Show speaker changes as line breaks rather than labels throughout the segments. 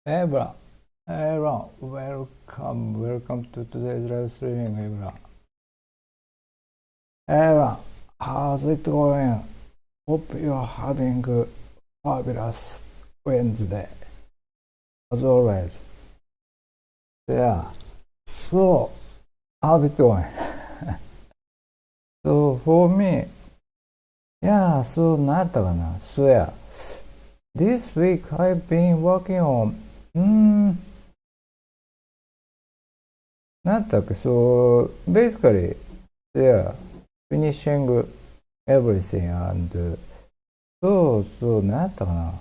Everyone, everyone, welcome to today's live streaming, everyone. Everyone, how's it going? Hope you're having a fabulous Wednesday, as always. Yeah, so, how's it going? So, for me, yeah, so, 何やったかな? So, yeah, this week I've been working on, 何やったっけ? So, basically, yeah, finishing everything and 何やったかな?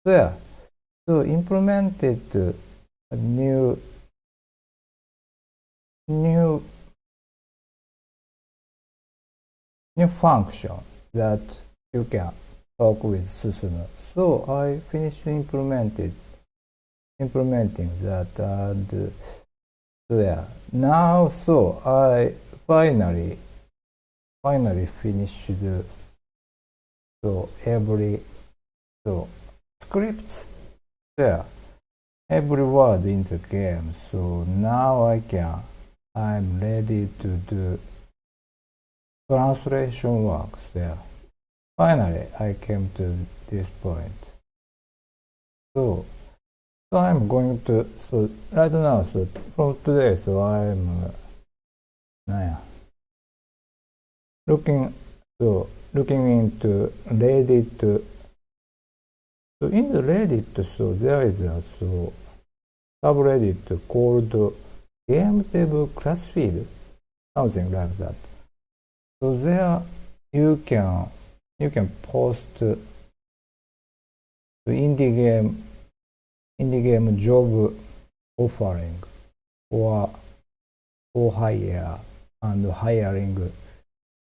So yeah, so implemented a new function that you can talk with Susumu. So I finished implementing that and so yeah, now so I finally finished so every scripts there, every word in the game. So now I'm ready to do translation works there. Finally, I came to this point. So I'm going to, so right now, so from today, so I'm looking into Reddit. So in the Reddit, so there is a subreddit called Game Dev Classfield, something like that. So there you can post the indie game job offering or hire and hiring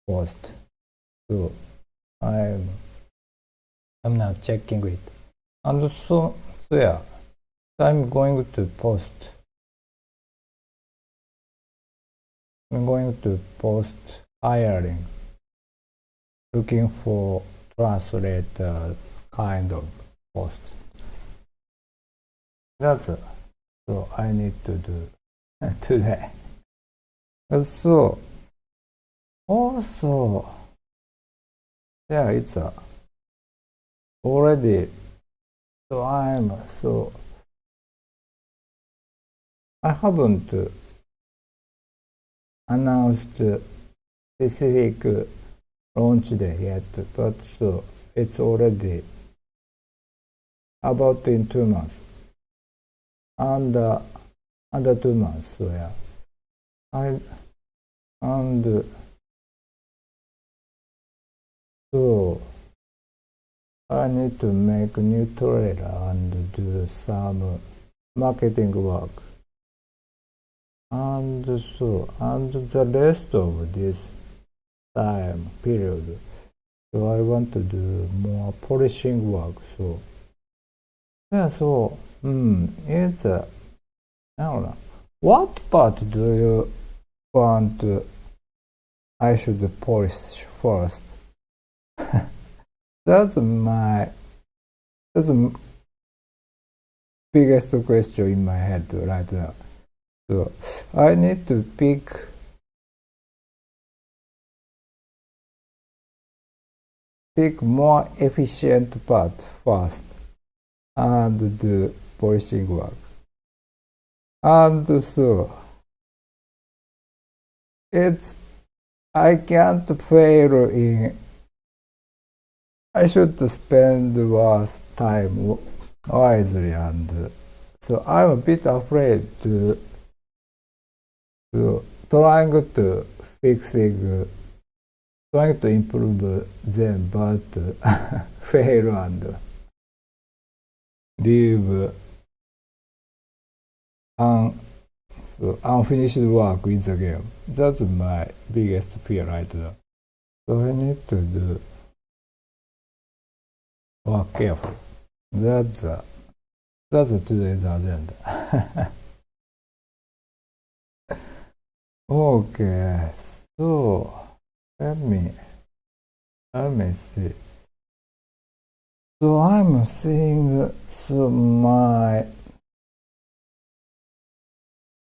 post. So I'm now checking it. And so yeah, I'm going to post hiring, looking for translators kind of post. That's so I need to do today. So also, yeah, it's already. So I haven't announced specific launch day yet, but so it's already about in 2 months. Under 2 months, so yeah. So I need to make a new trailer and do some marketing work. And the rest of this time period, so I want to do more polishing work. So yeah, so it's I don't know. What part do you want I should polish first? That's the biggest question in my head right now. So I need to pick more efficient part first and do polishing work. And so I can't fail in. I should spend worth time wisely, and so I'm a bit afraid to trying to improve them, but fail and leave unfinished work in the game. That's my biggest fear right now. So I need to do work carefully. That's today's agenda. Okay, so let me see. So I'm seeing my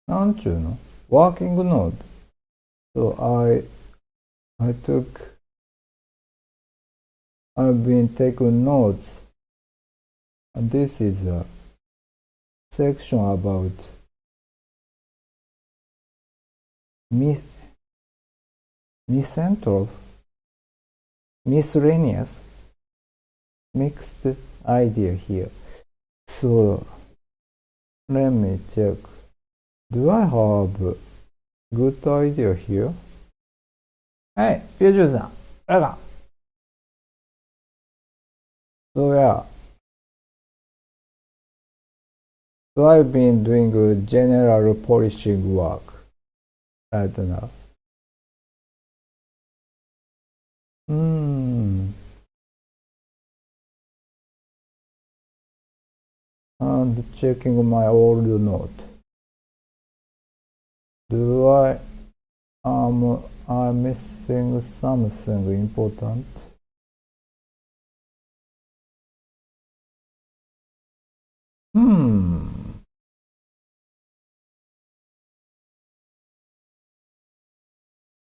なんちゅうの working node. So I've been taking notes, and this is a section about misanthrope, miscellaneous, mixed idea here. So let me check. Do I have good idea here? はい、90さん。あら。So yeah. So I've been doing general polishing work right now. And checking my old note. I'm missing something important?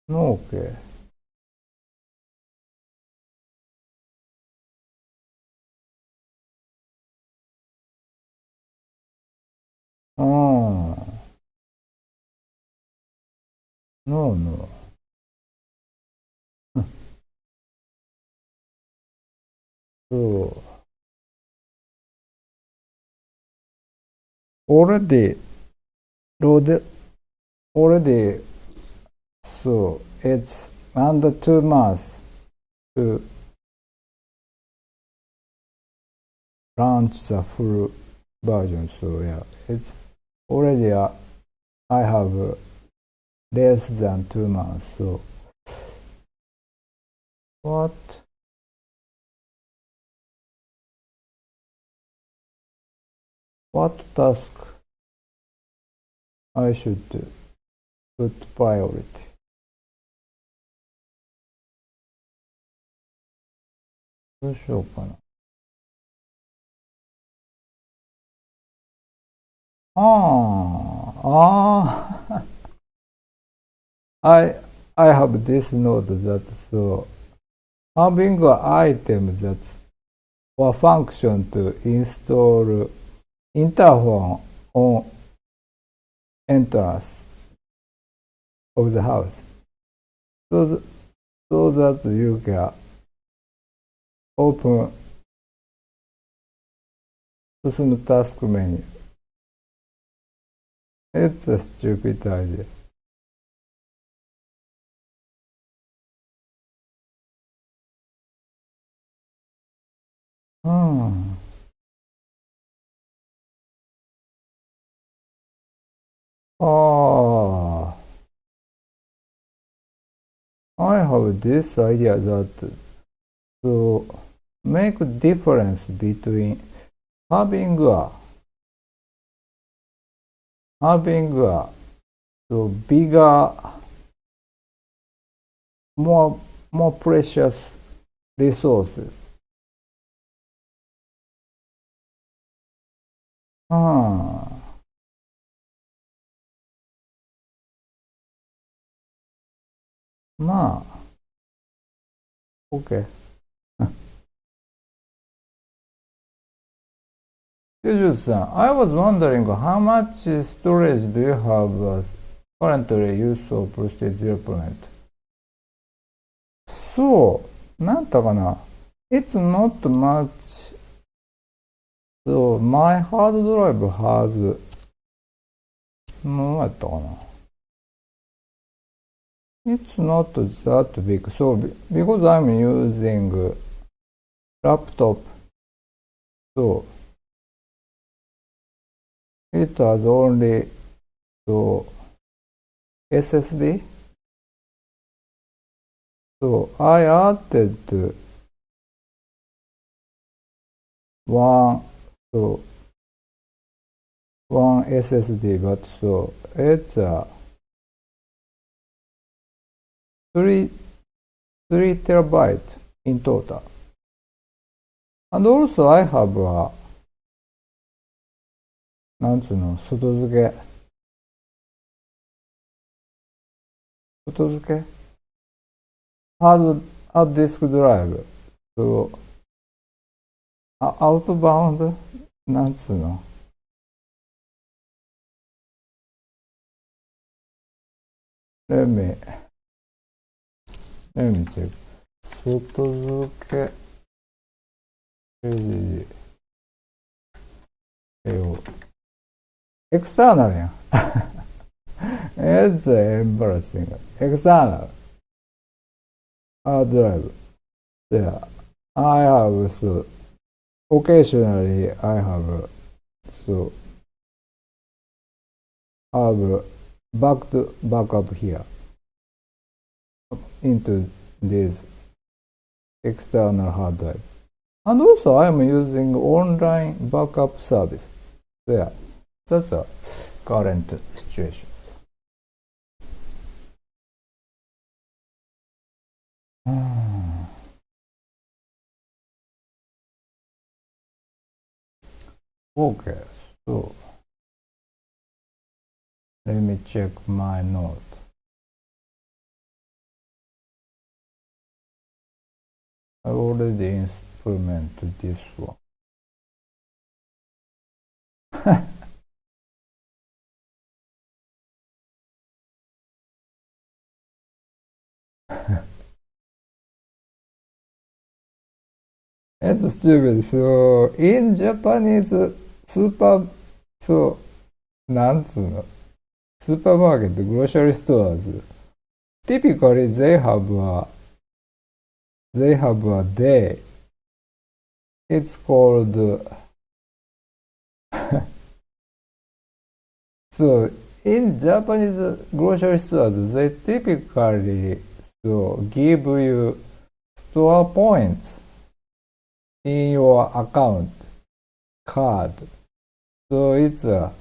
Okay. No. So already loaded. So it's under 2 months to launch the full version. So yeah, it's already I have less than 2 months. So what task I should put priority? どうしようかな。I have this node that so having an item that or function to install interphone on entrance of the house, so that you can open 進む task menu. It's a stupid idea. I have this idea that to make difference between having a so bigger, more precious resources. Okay. 90さん、I was wondering how much storage do you have currently used for Prestige Development? そう、なんだかな。It's not much. So, my hard drive has 何やったかな。It's not that big. So, because I'm using laptop, so it has only so SSD. So I added one SSD, but so it's a 3 terabyte in total. And also I have a なんつうの、外付けハードディスクドライブ。そう、アウトバウンドなんつうの。let me, let me check. 外付け、エクサーナルやん。It's embarrassing. External hard drive. Yeah, I have so occasionally I have so have backup here into this external hard drive. And also I am using online backup service. There, that's a current situation. Okay, so let me check my note. I already implemented this one. It's stupid. So in Japanese super, so なんつうの supermarket, grocery stores, typically they have a day. It's called so in Japanese grocery stores they typically so give you store points in your account card. So it's a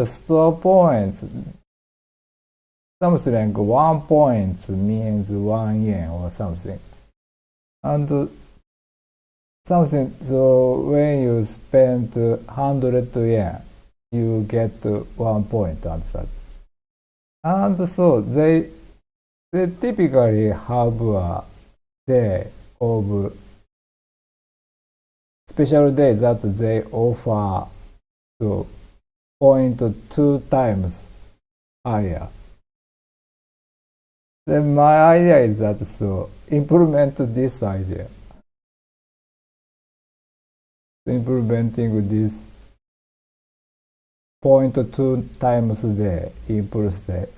store points. Something like 1 point means 1 yen or something. And something, so when you spend 100 yen, you get 1 point and such. And so they typically have a day of special day that they offer to point 2 times higher. Then my idea is that so implement this idea. Implementing this point 2 times day impulse day.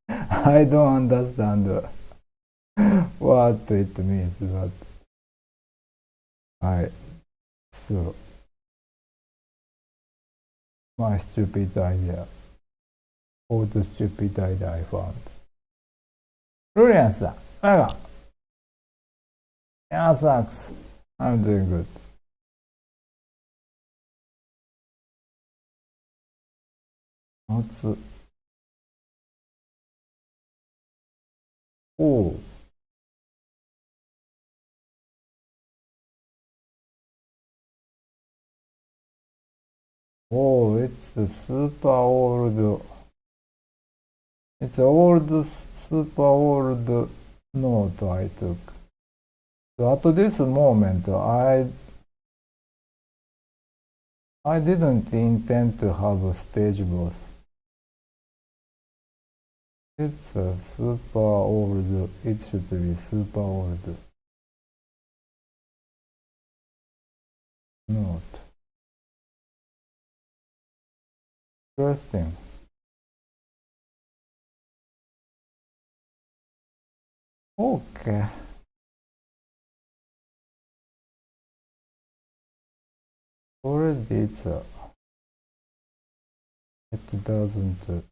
I don't understand what it means, but so my stupid idea. All the stupid idea I found. Brilliant, sir. Yeah, thanks. I'm doing good. What's oh it's a super old. It's old, super old note I took. So at this moment, I didn't intend to have a stage boss. It's a super old. It should be super old note. Interesting. Okay. Already it doesn't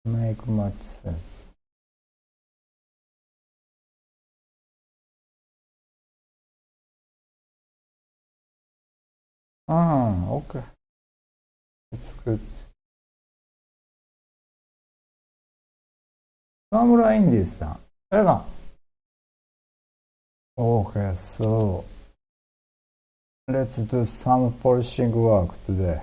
make much sense. Okay. It's good. Somewhere in distance. Okay, so let's do some polishing work today.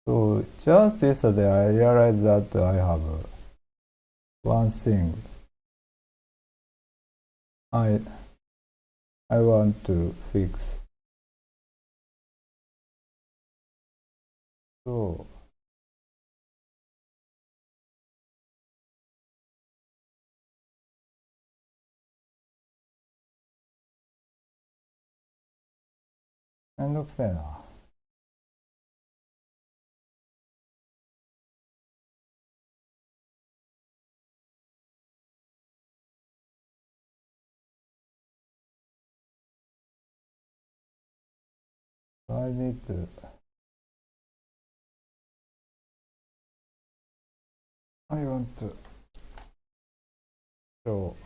So just yesterday I realized that I have one thing I want to fix. Soめんどくせえな。I need to I want to show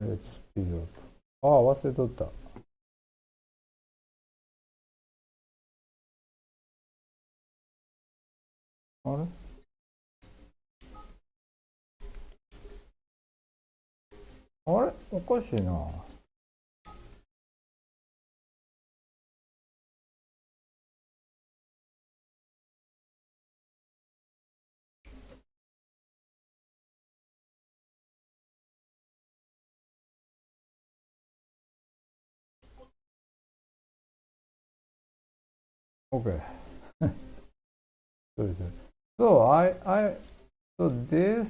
let's speed up. ああ、忘れとった。あれあれおかしいな。Okay. そうです。So so this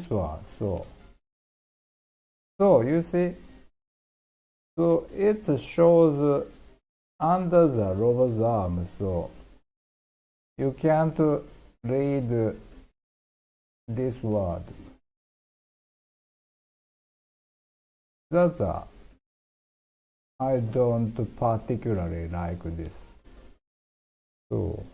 one. So you see, so it shows under the robot's arm. So you can't read this word. That's I don't particularly like this. So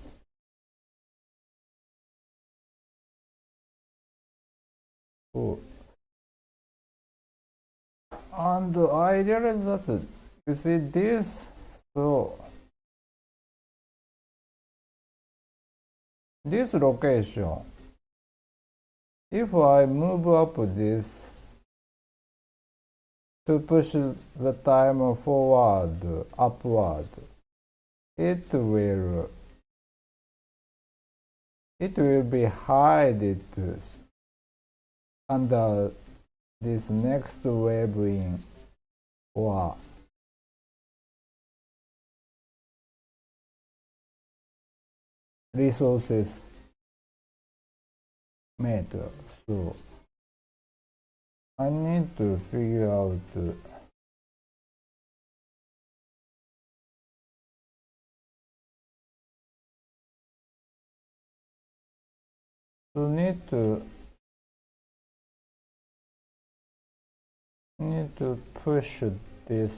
and I realized that you see this. So this location, if I move up this to push the time forward, upward, it will be hided under this next wave in or resources meter. So I need to figure out so need to push this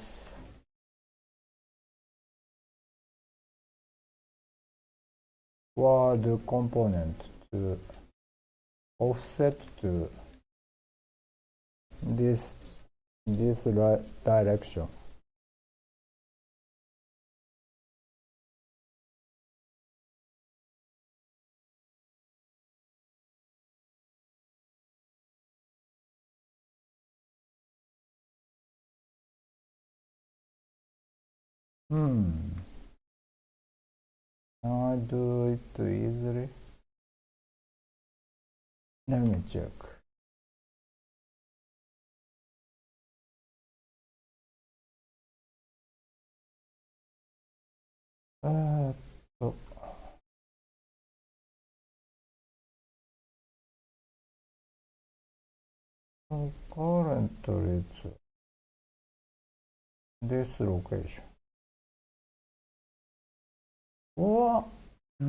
word component to offset to this direction. Can I do it easily? Let me check. So currently it's this location. Orど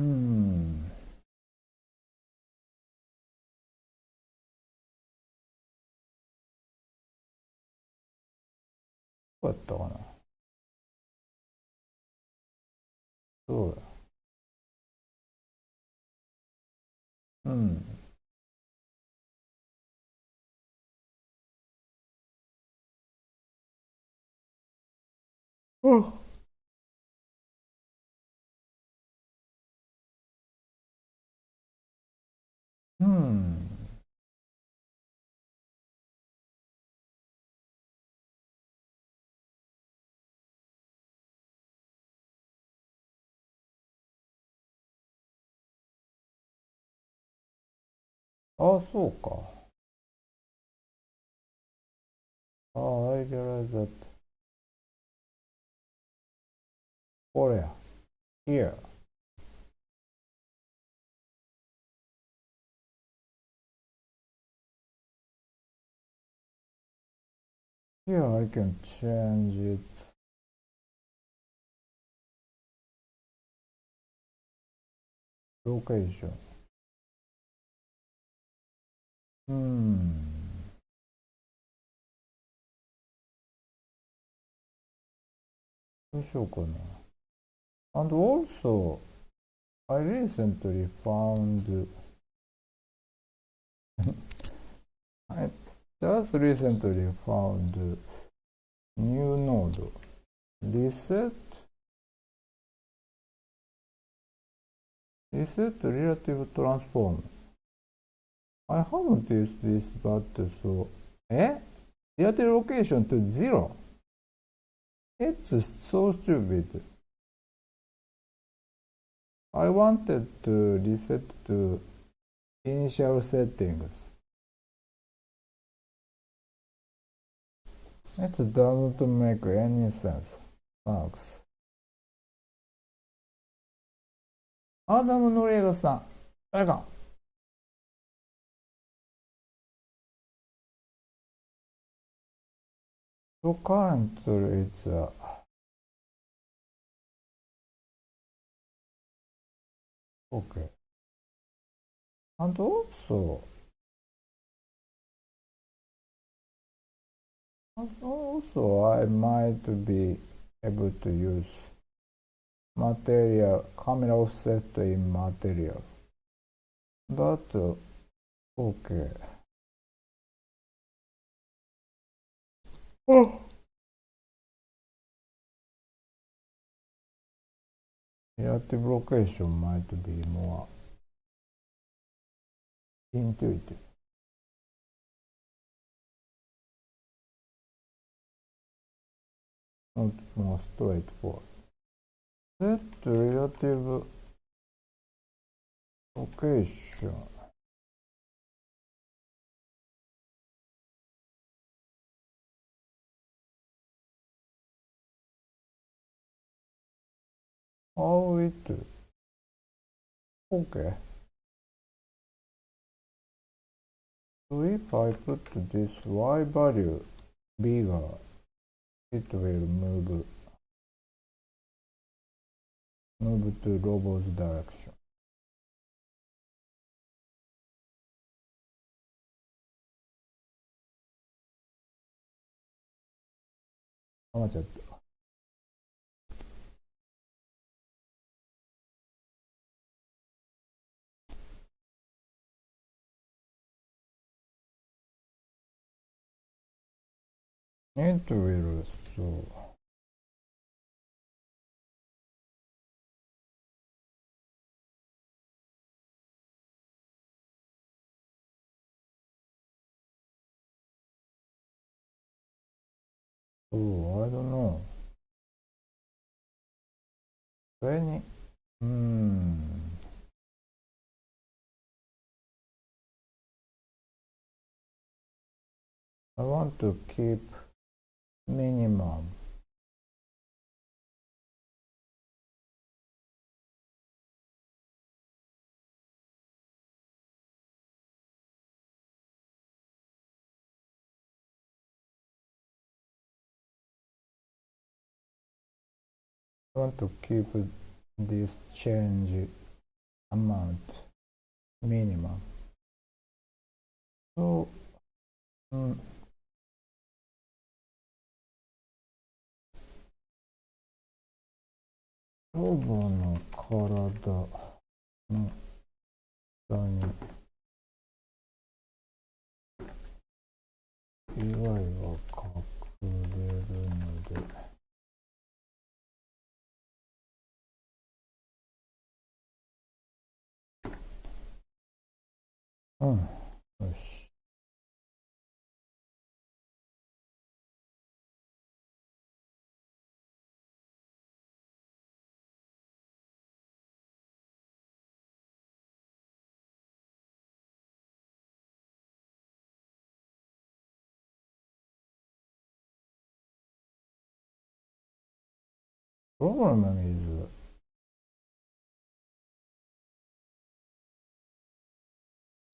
うやったかな。そうだ。うん。あ、そうか。I realize that Korea, here, here I can change its location. うん。どうしようかな。And also, I recently found, I just recently found new node. Reset, reset relative transform. I haven't used this, but so, relative location to 0. It's so stupid. I wanted to reset to initial settings. It doesn't make any sense. Thanks. アダム・ノリエガさん。あれか。So currently it's okay. And also I might be able to use material, camera offset in material. But okay. Relative location might be more intuitive. Not more straightforward. Set relative location. How it? Okay. So if I put this y value bigger, it will move to robot's direction. あ、間違った。It will, so. Oh, I don't know. 20. I want to keep minimum. I want to keep this change amount minimum. So, ロボの体の下に以外は隠れるのでうん。よし。Problem is,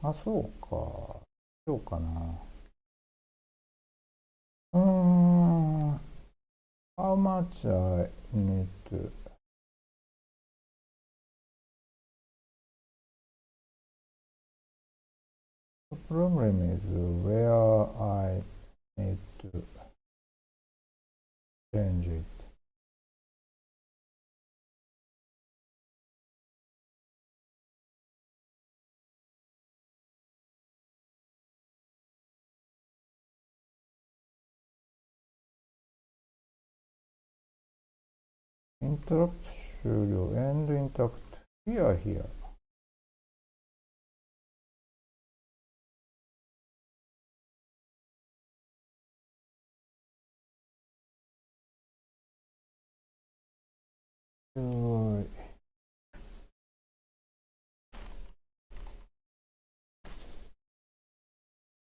あ、そうか。そうかな。how much I need to. The problem is where I need to change it. Interrupt 終了 end interact here.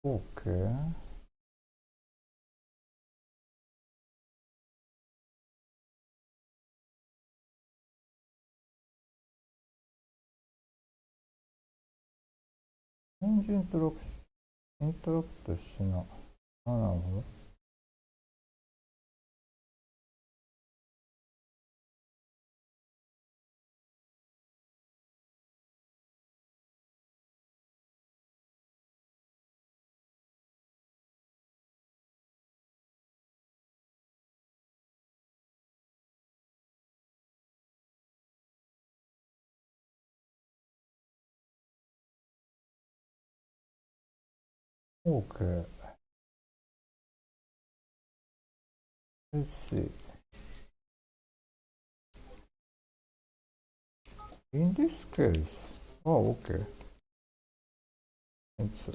OK. Change interrupt しな。あ、なるほど。OK. Let's see. In this case, oh, okay. It's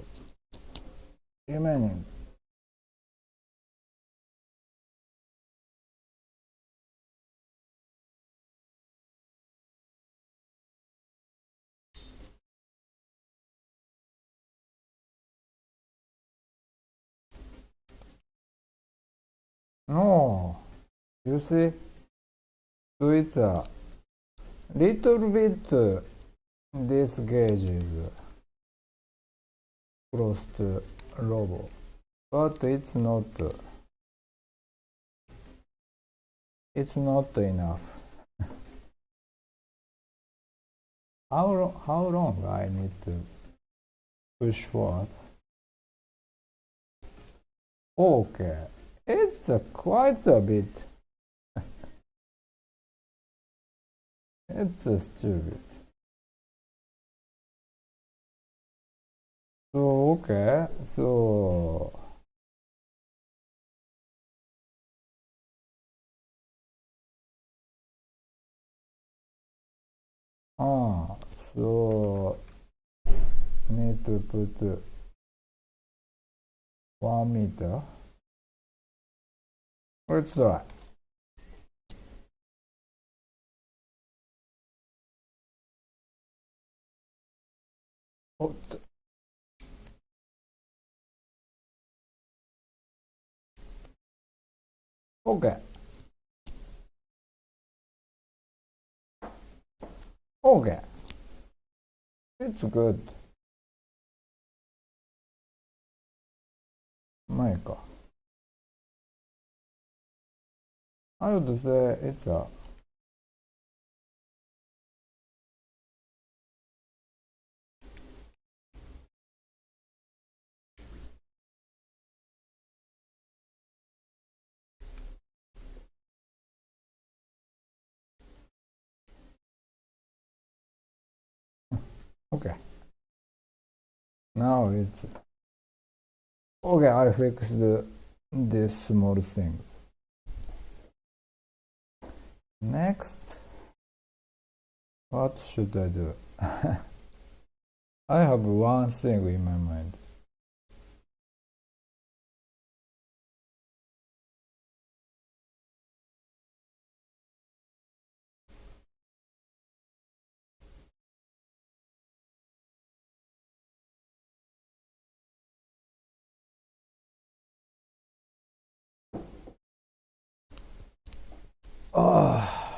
remaining. No, you see, so it's a little bit this gauge is close to lobo, but it's not enough. How long I need to push forward? Okay, it's quite a bit. It's stupid. So okay, so so need to put 1 meter. Let's try. Okay. Okay. It's good. まあいいか。I would say it's a okay. Now it's okay. I fixed this small thing. Next, what should I do? I have one thing in my mind. Oh.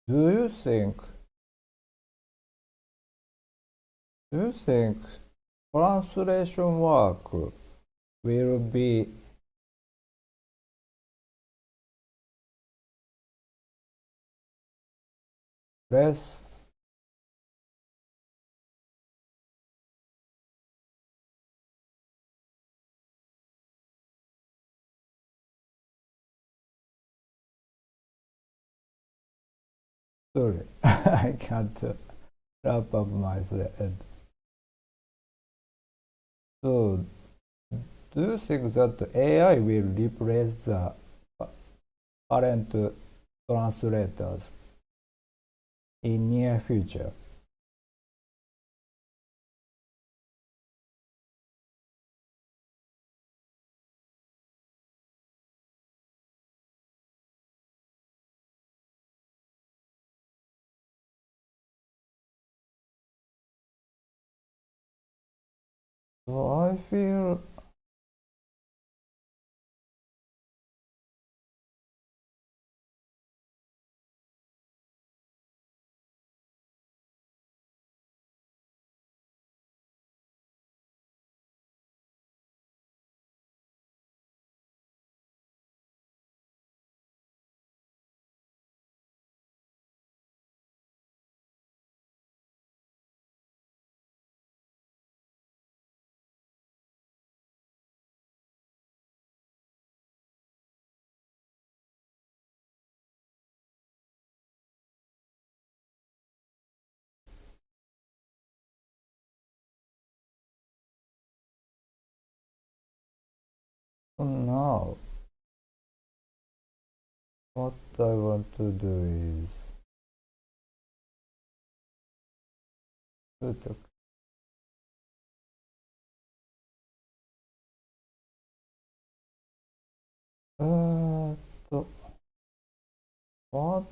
Do you think translation work will be less sorry I can't wrap up my head. So do you think that AI will replace the current translators in near future? So I feel now what I want to do is to so what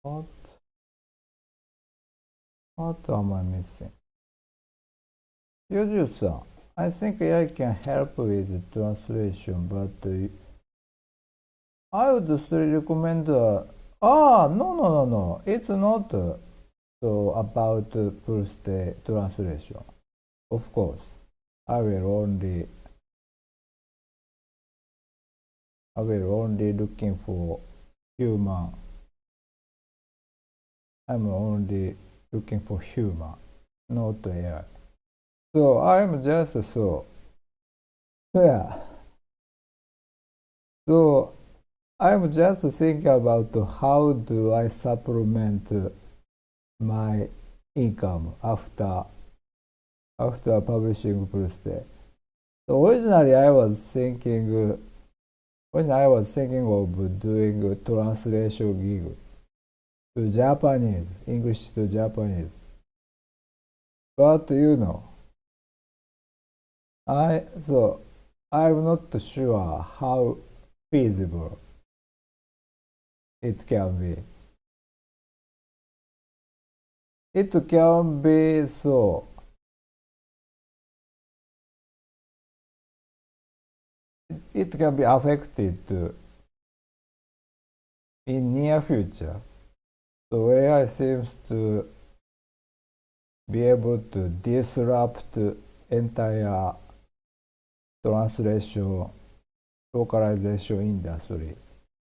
what what am I missing? Yuju-san, I think AI can help with translation, but I would still recommend. No. It's not so about full stay translation. Of course, I will only looking for human. I'm only looking for human, not AI. So I'm just yeah. So I'm just thinking about how do I supplement my income after publishing Proust. So originally I was thinking of doing a translation gig to Japanese, English to Japanese. But I'm not sure how feasible it can be. It can be it can be affected in near future. So AI seems to be able to disrupt entire translation localization industry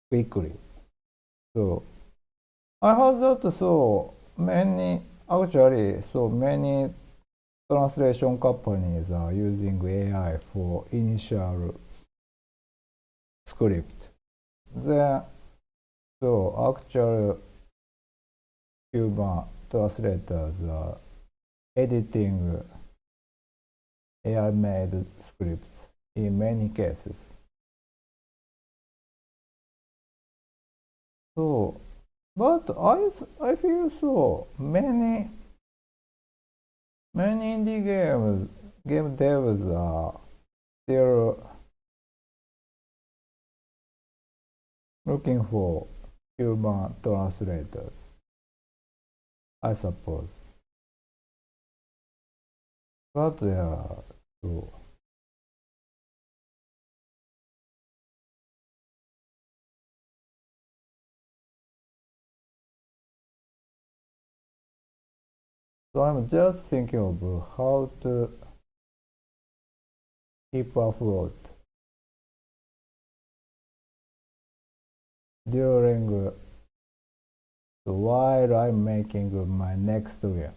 quickly. So I heard that so many translation companies are using AI for initial script. Then, so actual human translators are editing AI-made scripts in many cases. So, but I feel so many indie game devs are still looking for human translators, I suppose. But yeah, so I'm just thinking of how to keep afloat during while I'm making my next game.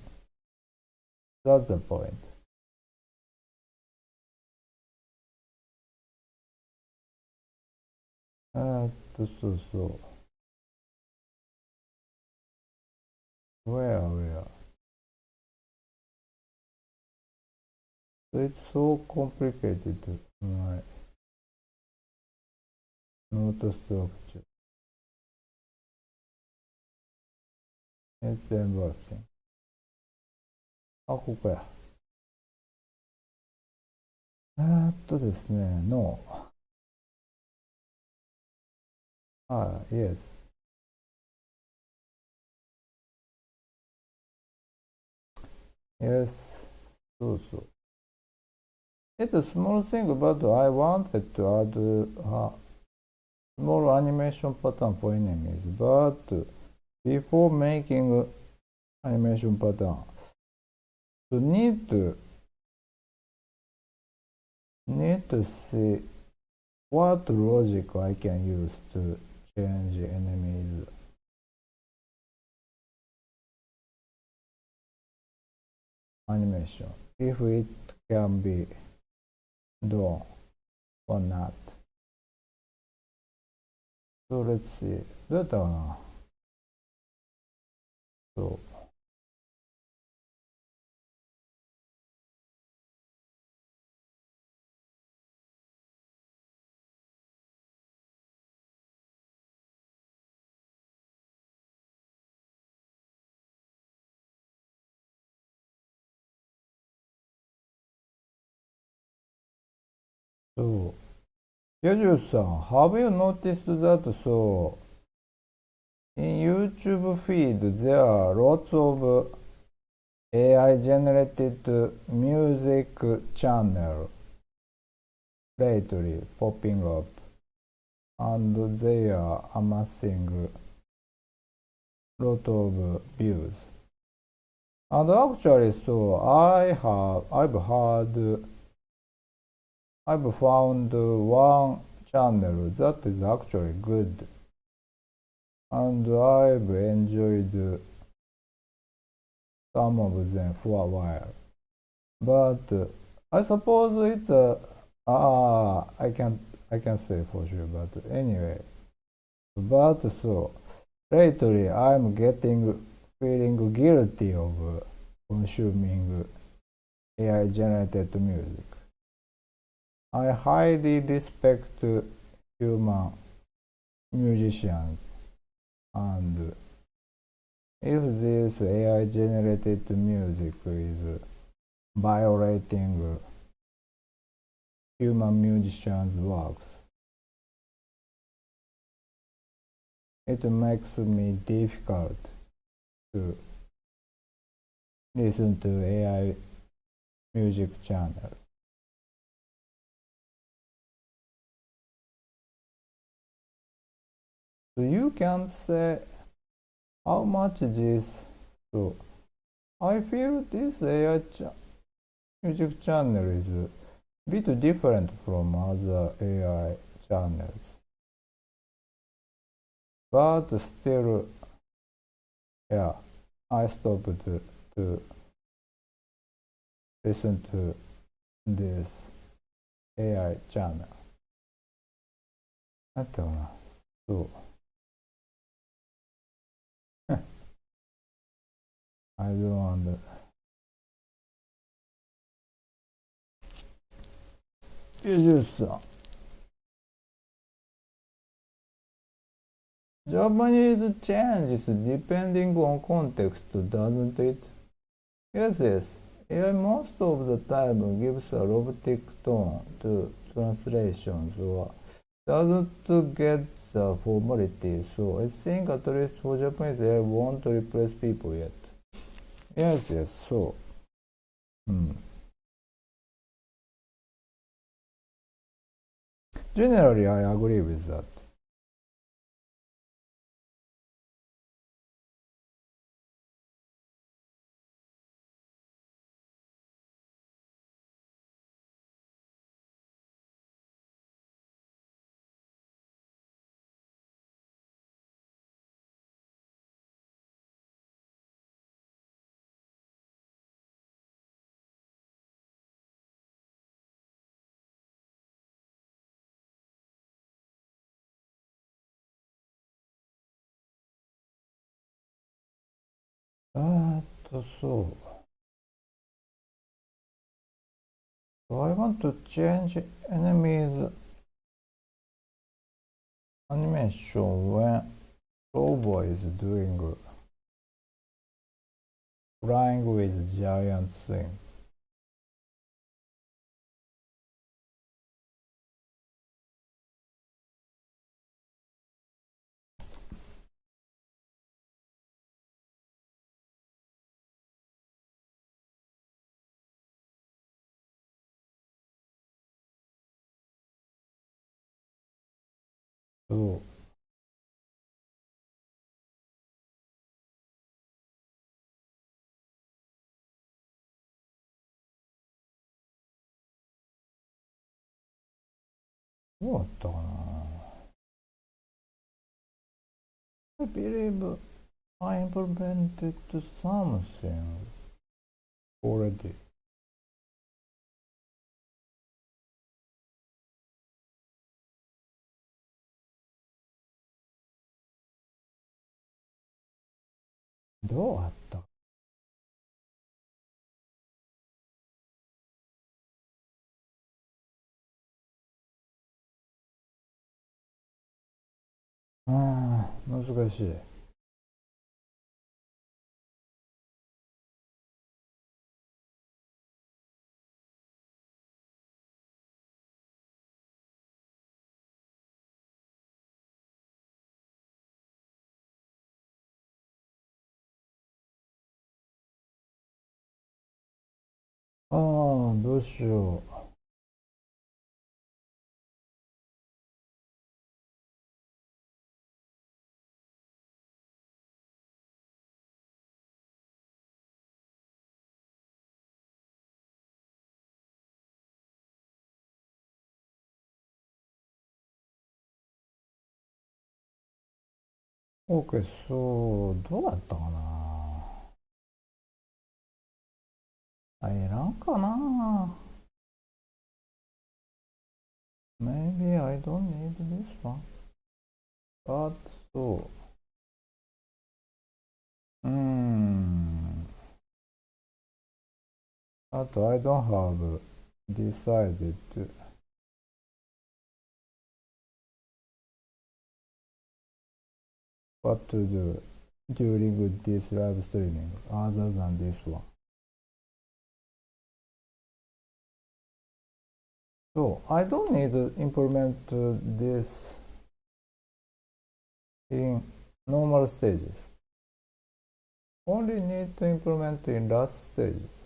That's the point. So where? So it's so complicated. My note structure. It's embarrassing. あ、ここや。ですね、No. Yes. Yes. So. It's a small thing, but I wanted to add a small animation pattern for enemies. But before making animation pattern, you need to see what logic I can use to change enemies animation, if it can be done or not. So let's see. どうやったかな。そう。So, Yaju-san, have you noticed that in YouTube feed there are lots of AI generated music channel lately popping up, and they are amassing lot of views. And actually, I've found one channel that is actually good, and I've enjoyed some of them for a while. But I suppose it's I can't say for sure, but anyway. But so lately I'm feeling guilty of consuming AI generated music. I highly respect human musicians, and if this AI generated music is violating human musicians' works, it makes me difficult to listen to AI music channels. So you can say how much this. So I feel this AI music channel is a bit different from other AI channels, but still, yeah, I stopped to listen to this AI channel. なんていうかな。そう。I don't under. ジュースさん。Japanese changes depending on context, doesn't it? Yes, yes. AI most of the time gives a robotic tone to translations or doesn't get the formality, so I think at least for Japanese AI won't replace people yet. Yes, yes, so. うん。Generally, I agree with that. そう。I want to change enemies animation when Robo is doing flying with giant thing. そう。どうだったかな。I believe I implemented something already. どうだったかな。難しい。どうしよう。OK、そう、どうだったかな。いらんかな。Maybe I don't need this one. But そう。あと、I don't have decided what to do during this live streaming other than this one. So I don't need to implement this in normal stages. Only need to implement in last stages.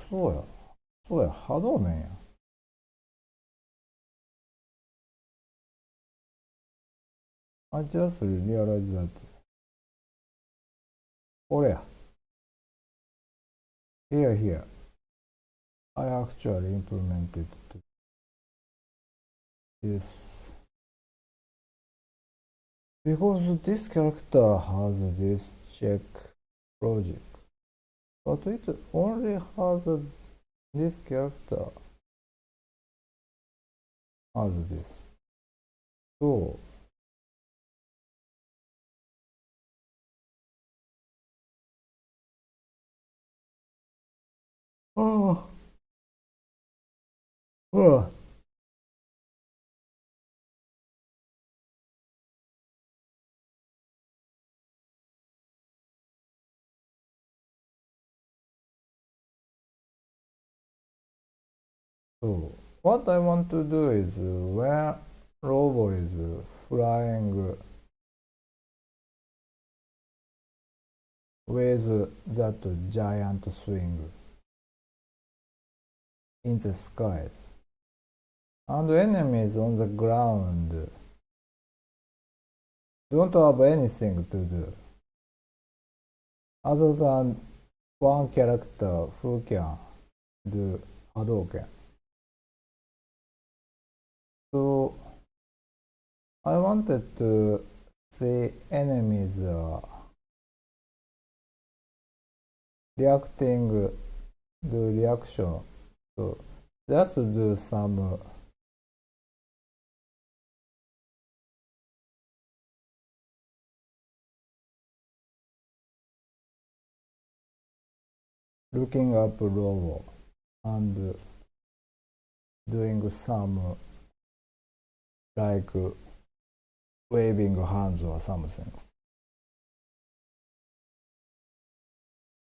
そうや。そうや、波動面や。I just realized that. これや。Here, here. I actually implemented this. Because this character has this check logic. but it only has this character has this. So oh, oh. So what I want to do is when robot is flying with that giant swing in the skies and enemies on the ground don't have anything to do other than one character who can do Hadouken. So I wanted to see enemies reacting, do reaction. So just do some looking up robot and doing some like waving hands or something.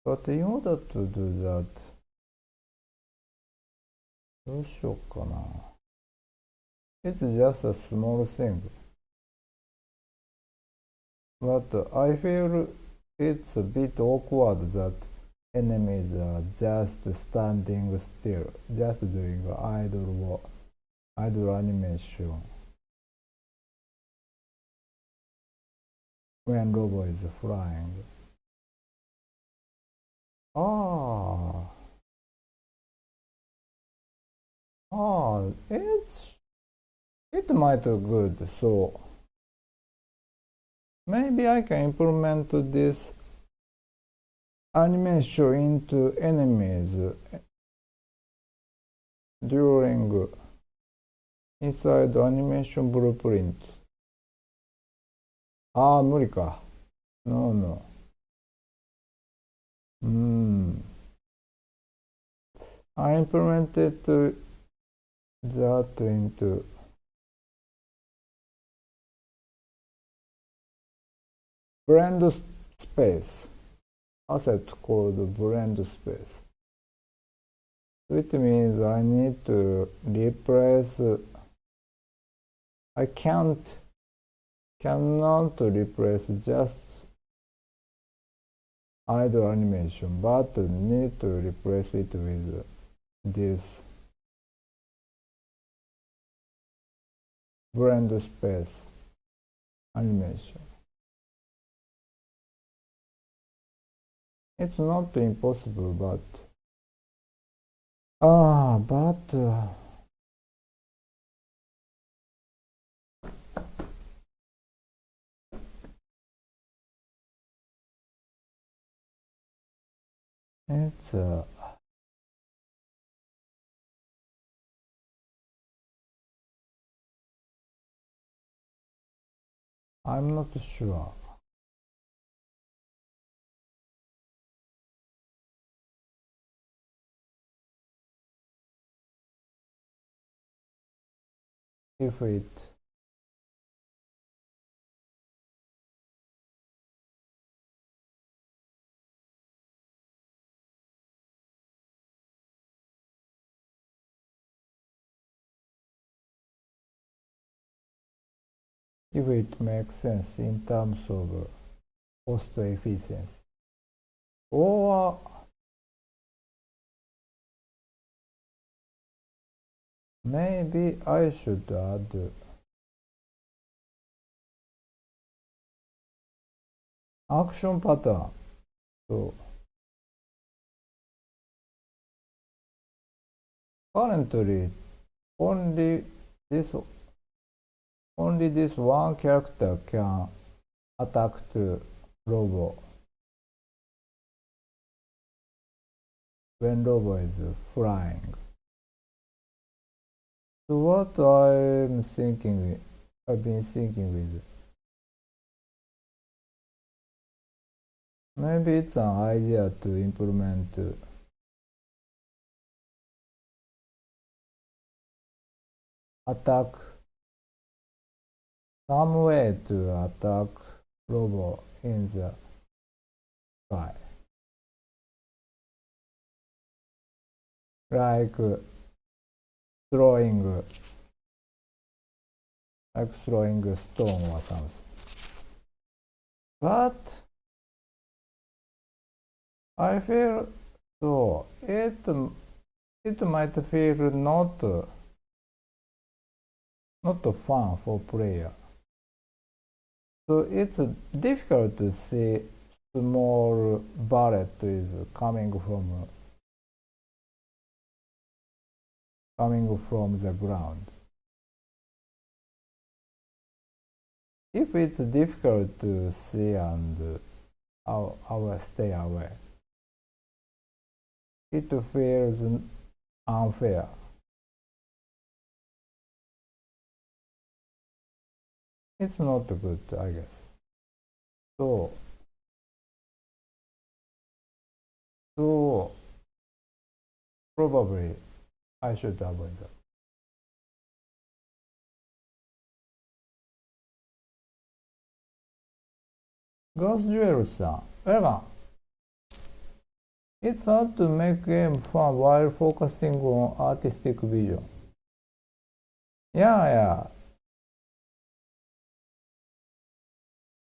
But in order to do that, どうしようかな。It's just a small thing. But I feel it's a bit awkward that enemies are just standing still, just doing idle animation when robot is flying. It might be good. So maybe I can implement this animation into enemies during inside animation blueprint. 無理か。No. I implemented that into blend space, asset called blend space. Which means I need to replace, I cannot replace just idle animation, but need to replace it with this blend space animation. It's not impossible, but it's I'm not sure. If it makes sense in terms of cost efficiency. Or maybe I should add action pattern. So currently only this one character can attack to robot. when robot is flying. So what I've been thinking with, maybe it's an idea to implement attack, some way to attack robot in the sky. Like throwing a stone or something. But I feel so it might feel not fun for player. So it's difficult to see small bullet is coming from the ground. If it's difficult to see and I will stay away, it feels unfair. It's not good, I guess. So probably I should avoid that. Ghost Jewel さん、Welcome. It's hard to make game fun while focusing on artistic vision. Yeah.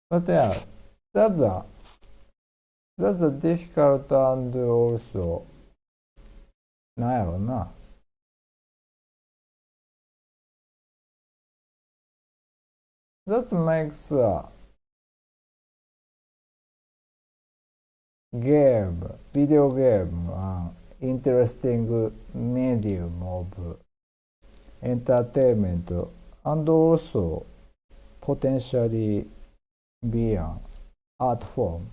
But yeah, that's a difficult and also なんやろな。That makes a video game, an interesting medium of entertainment and also potentially be an art form.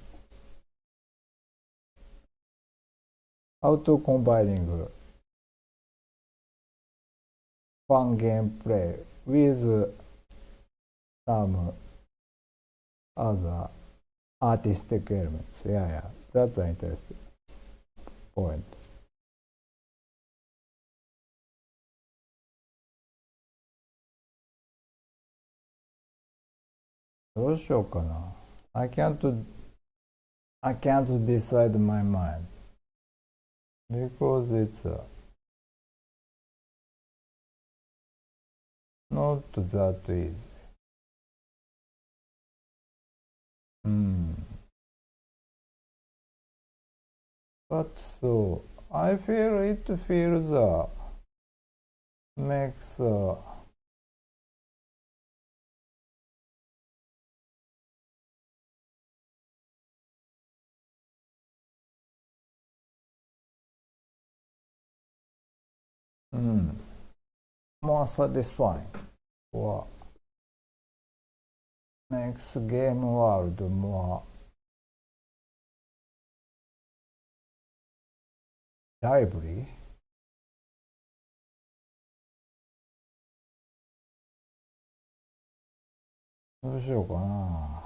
How to combining fun gameplay with some other artistic elements. Yeah, that's an interesting point. どうしようかな。I can't decide my mind because it's not that easy. But so I feel it feels makes more satisfying or makes game world more lively. どうしようかな。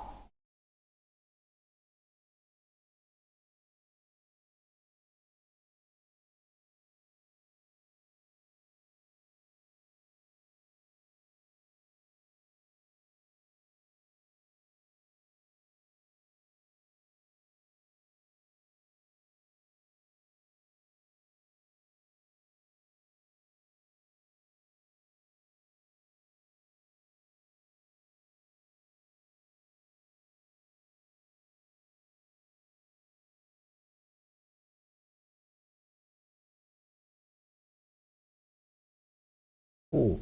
お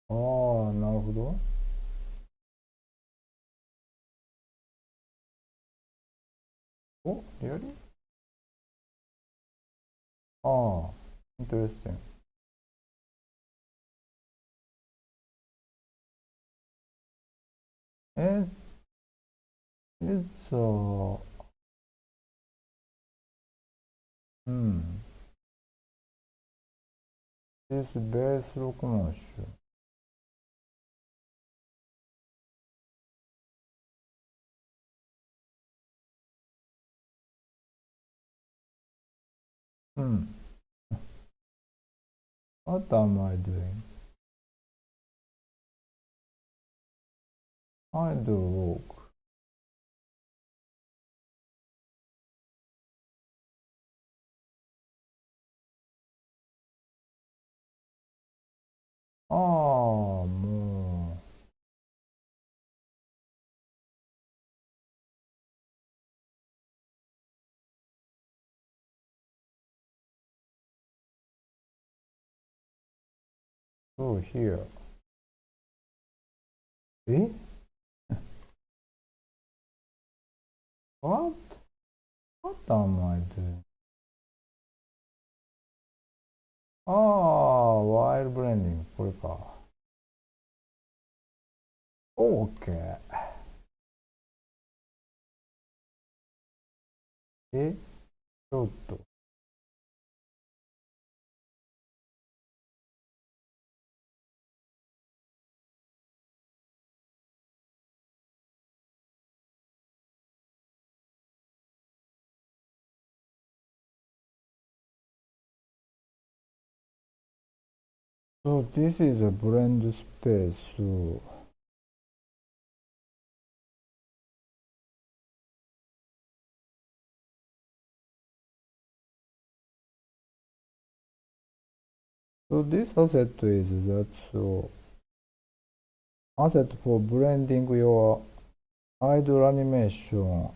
ああ、なるほど。お、リアリああ、interesting. It's This base look motion. What am I doing? I do walk.もう、oh, here. え What? What am I doing? while blending. これか。OK。ちょっと。So this is a blend space. So this asset is that asset for blending your idle animation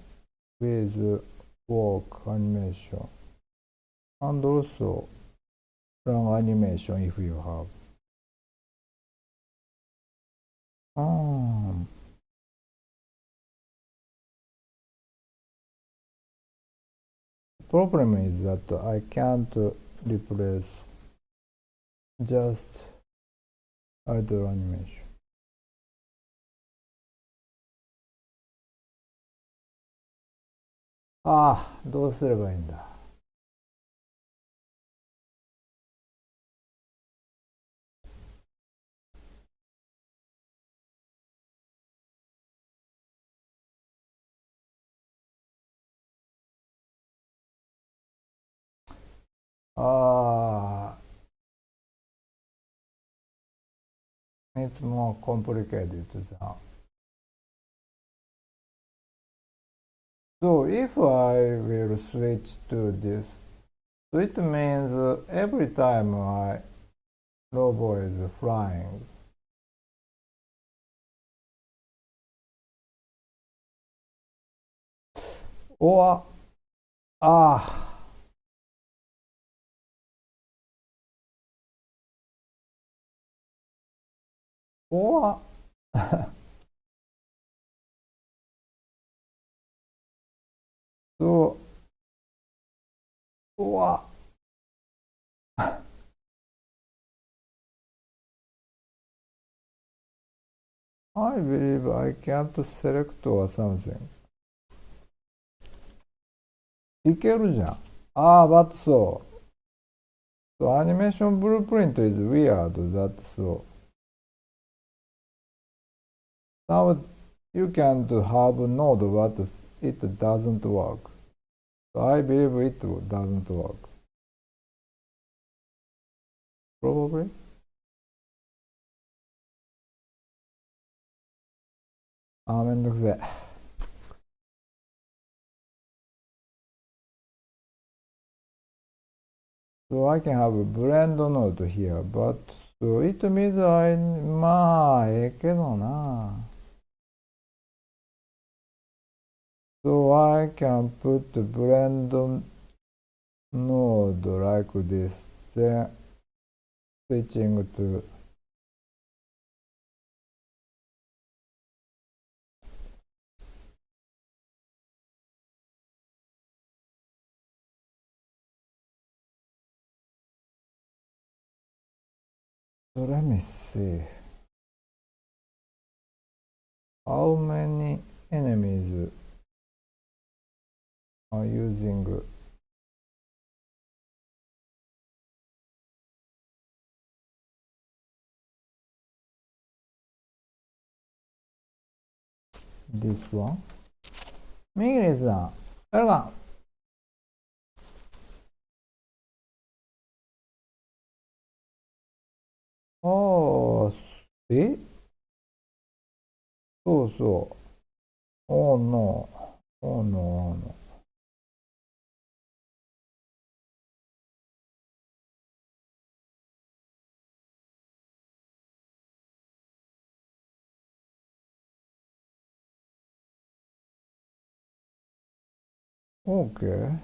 with work animation and also run animation if you have. Problem is that I can't replace just idle animation. Ah, どうすればいいんだ。It's more complicated than. So if I will switch to this, so it means every time my robot is flying, or or so or I believe I can't select or something. いけるじゃん。but so animation blueprint is weird. That's so. Now you can't have node, but it doesn't work. So I believe it doesn't work. Probably. めんどくせえ。So I can have a blend node here, but so it meansまあ、ええけどな。So I can put blend node like this, then switching to so let me see. How many enemies are using this one. ミギリさん、エルガン。ああ、そうそう。Oh no. Oh no. Oh no. Okay.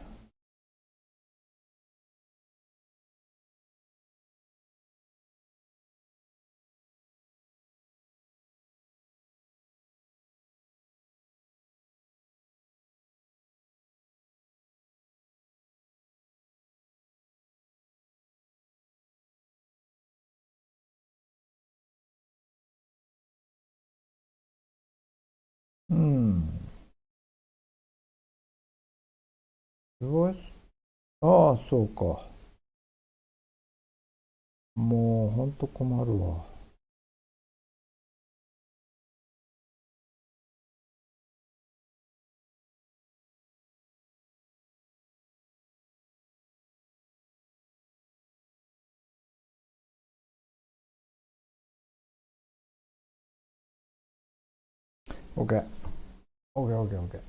すごい。ああ、そうか。もう、ほんと困るわ。OK。OK, OK, OK.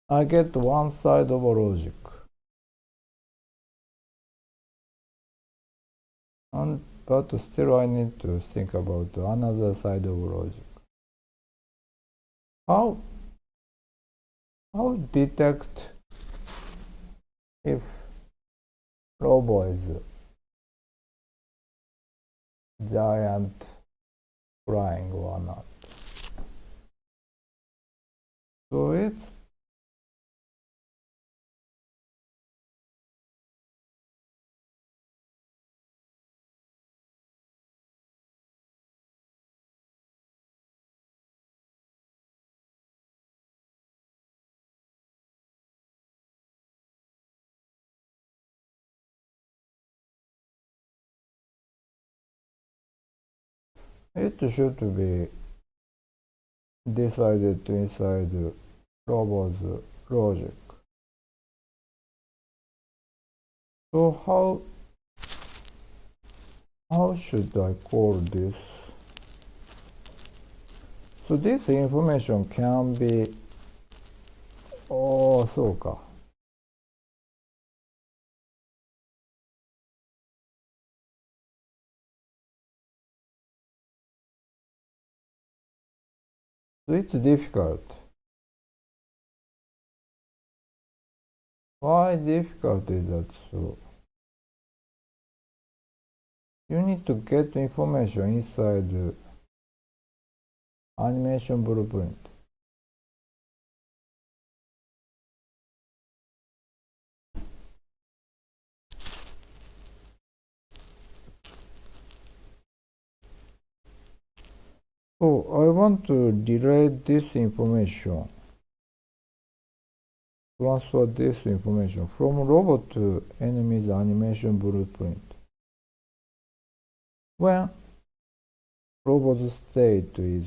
I get one side of logic. But still I need to think about another side of logic. How detect if robot is giant flying or not? So it should be decided inside robot's logic. So how should I call this? So this information can be, そうか。So it's difficult. Why difficult is that so? You need to get information inside animation blueprint. So I want to relate this information, transfer this information from robot to enemy's animation blueprint. When robot's state is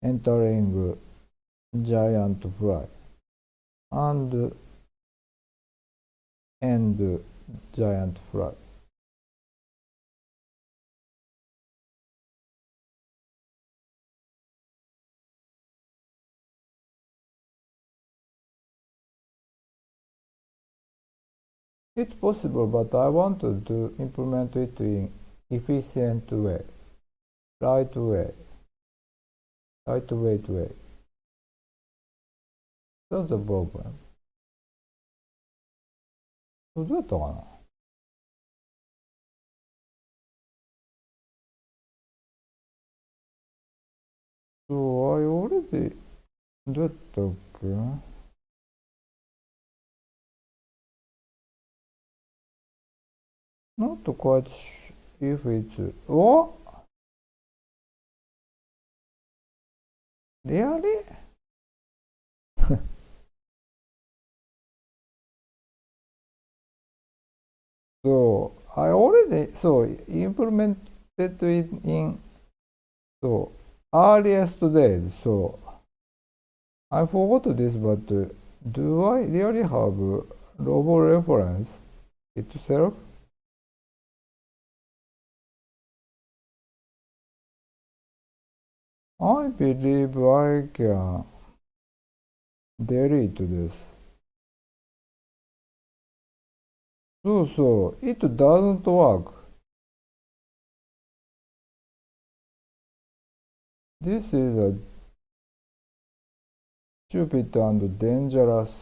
entering giant fly and end giant fly. It's possible, but I wanted to implement it in efficient way, lightweight way. That's the problem. どうやったかな。So I already どうやったっけ。Not quite if it's what? Really? So I already implemented it in earliest days. So I forgot this, but do I really have robo reference itself? I believe I can delete this. So it doesn't work. This is a stupid and dangerous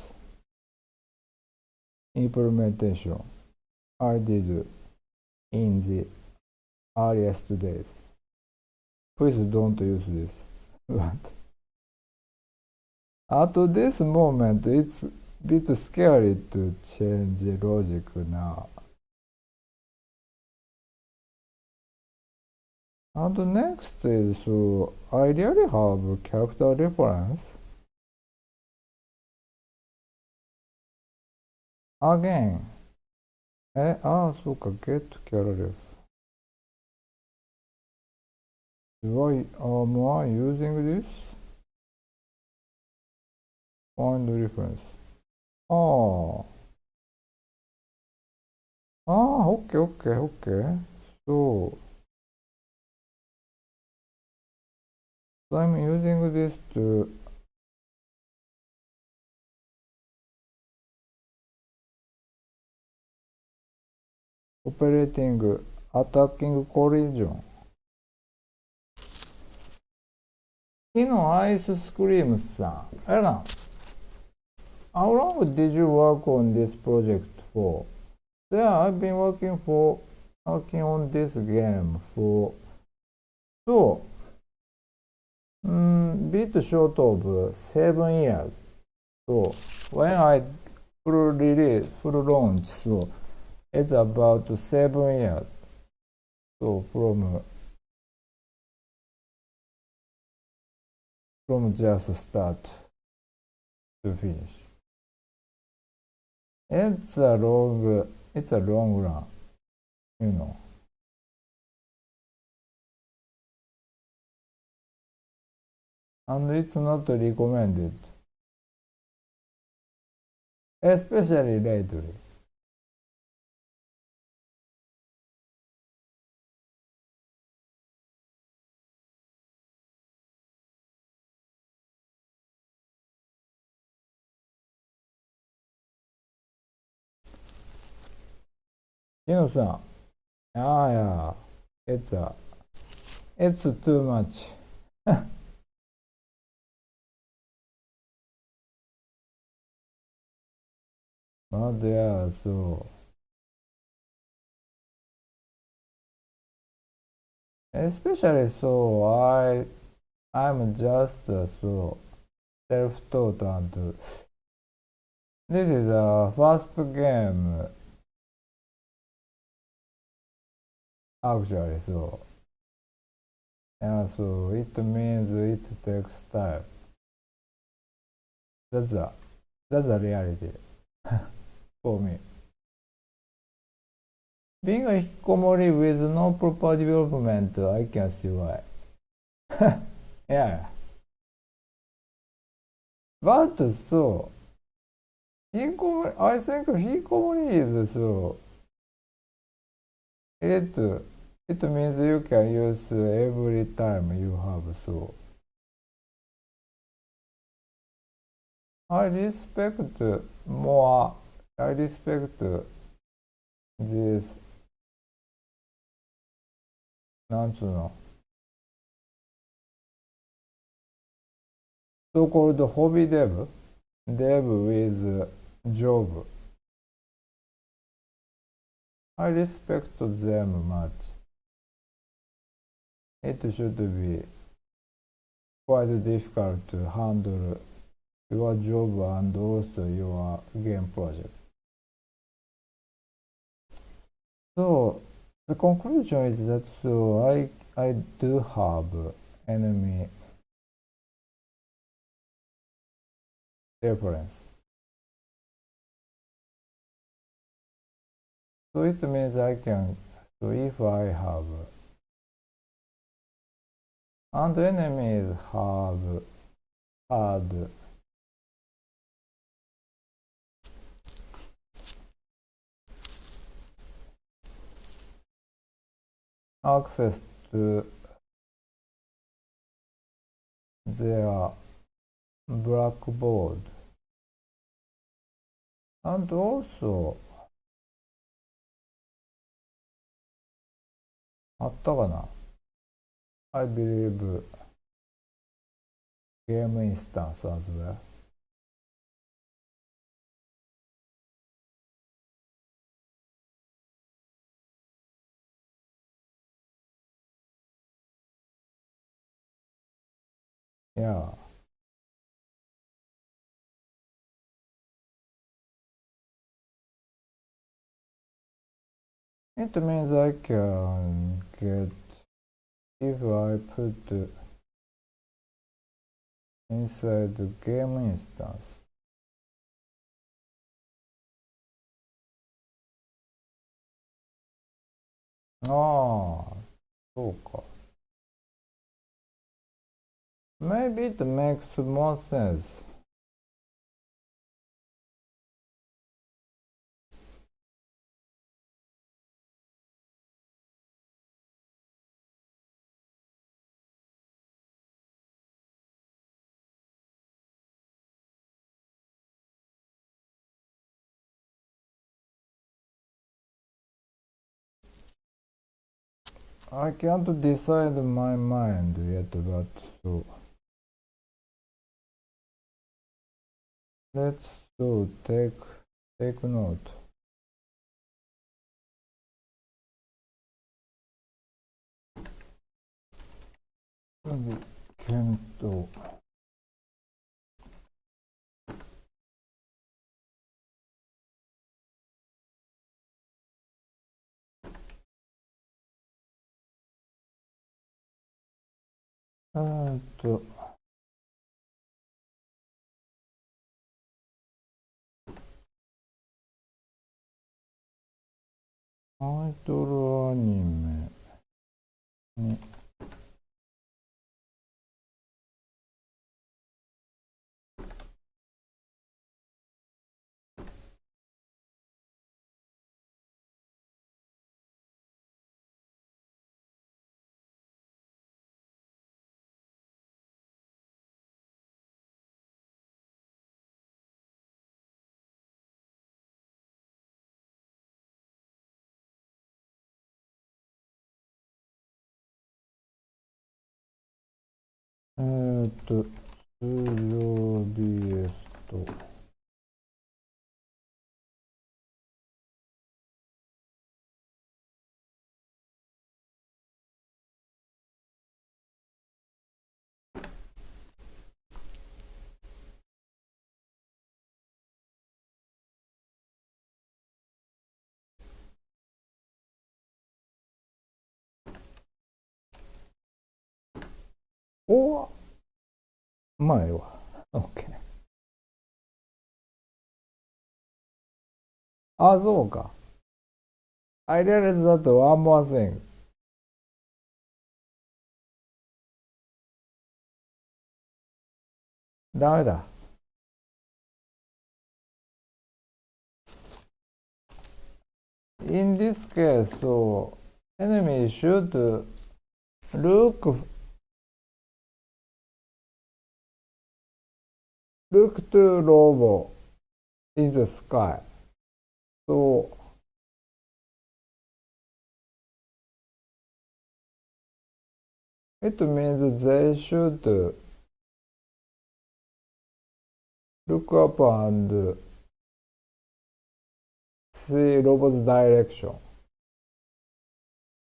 implementation I did in the earliest days. Please don't use this. But at this moment, it's a bit scary to change the logic now. And next is, I really have character reference. Again.そうか、get character. Am I using this? Find reference. Okay. So, I'm using this to operating attacking collision. 昨日アイススクリームさん。あれな。How long did you work on this project for? Yeah, I've been working on this game for bit short of 7 years. So when I full launch, so it's about 7 years. So from just start to finish. It's a long run, you know. And it's not recommended, especially lately. キノさん、yeah, it's too much. But yeah, especially I'm just self-taught and this is a first game actually, yeah, it means it takes time. That's a reality for me. Being a hikikomori with no proper development, I can see why. Yeah. But I think hikikomori is it means you can use every time you have I respect this なんつうの so-called hobby dev with job. I respect them much. It should be quite difficult to handle your job and also your game project. So the conclusion is that I do have enemy reference. So it means I can, so if I have, and enemies have had access to their blackboard, and also あったかな I believe game instance as well. Yeah. It means I can get, if I put inside the game instance. Ah, そうか。Maybe it makes more sense. I can't decide my mind yet, but so let's take note. Kento. To, アイドルアニメに通常 BS とお前は OK。 あ、そうか。I realized that one more thing. ダメだ。In this case, so enemy should look to robo in the sky. So it means they should look up and see robot's direction.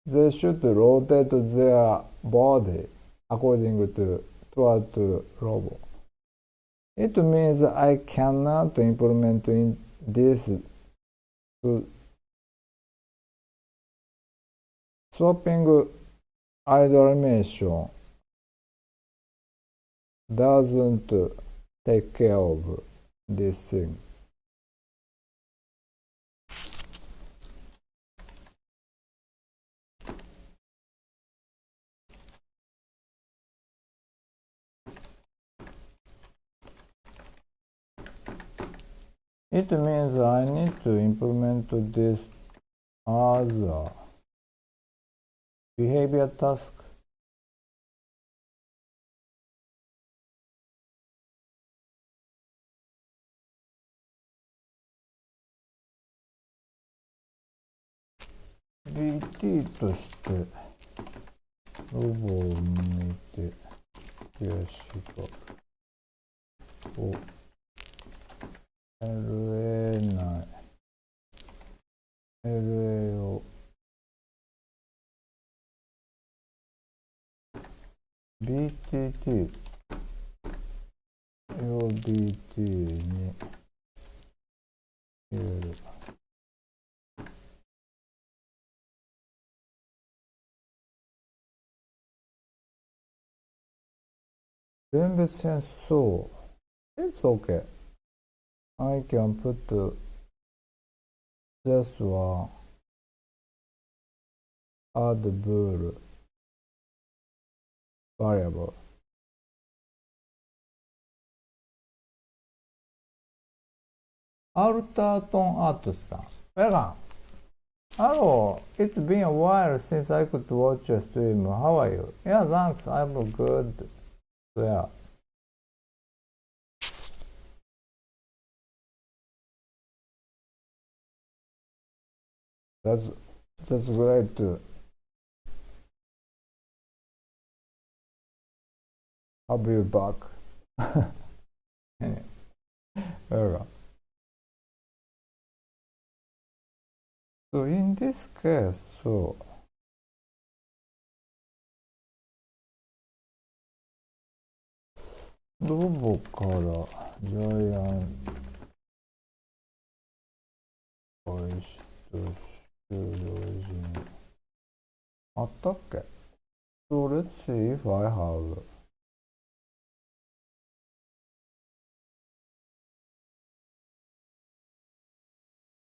They should rotate their body according to toward robot. It means I cannot implement in this swapping idle animation doesn't take care of this thing. It means I need to implement this as a behavior task. BT としてロボを見てよしとお LA 内 LA を BTT 用 BT に入れる。全部センスそう。It's okay. I can put this one add bool variable. Alter tone artist さん。Welcome. Hello. It's been a while since I could watch your stream. How are you? Yeah, thanks. I'm good. Yeah. That's great to have you back. Well, so in this case, soロボからジャイアン開始と終了時にあったっけ？ So let's see if I have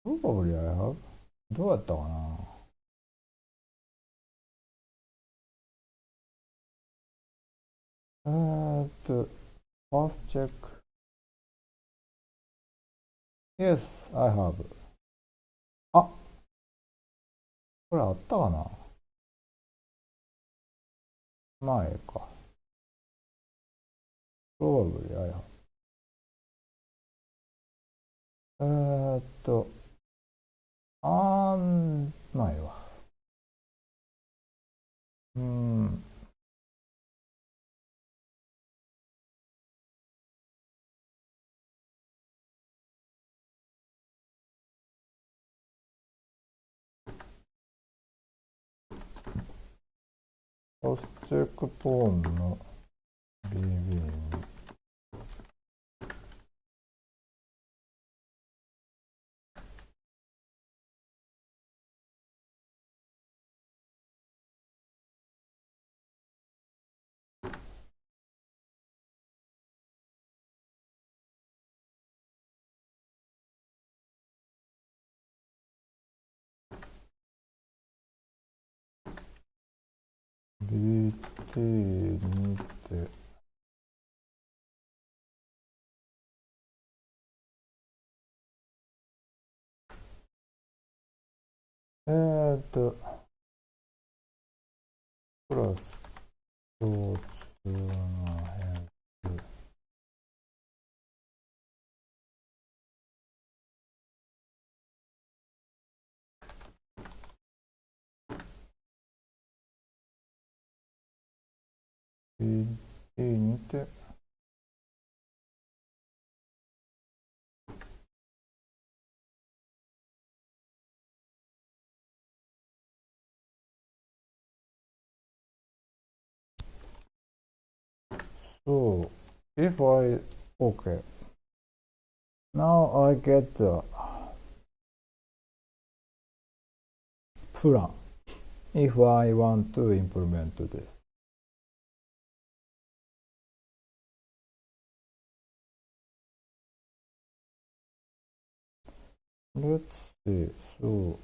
probably I have どうやったかなfirst check Yes, I have あこれあったかな前か Probably I have 前はファーストチェックポーンの BB にBT にてプラス共通な変数BT にてSo, if okay. Now I get the plan if I want to implement this. Let's see. So,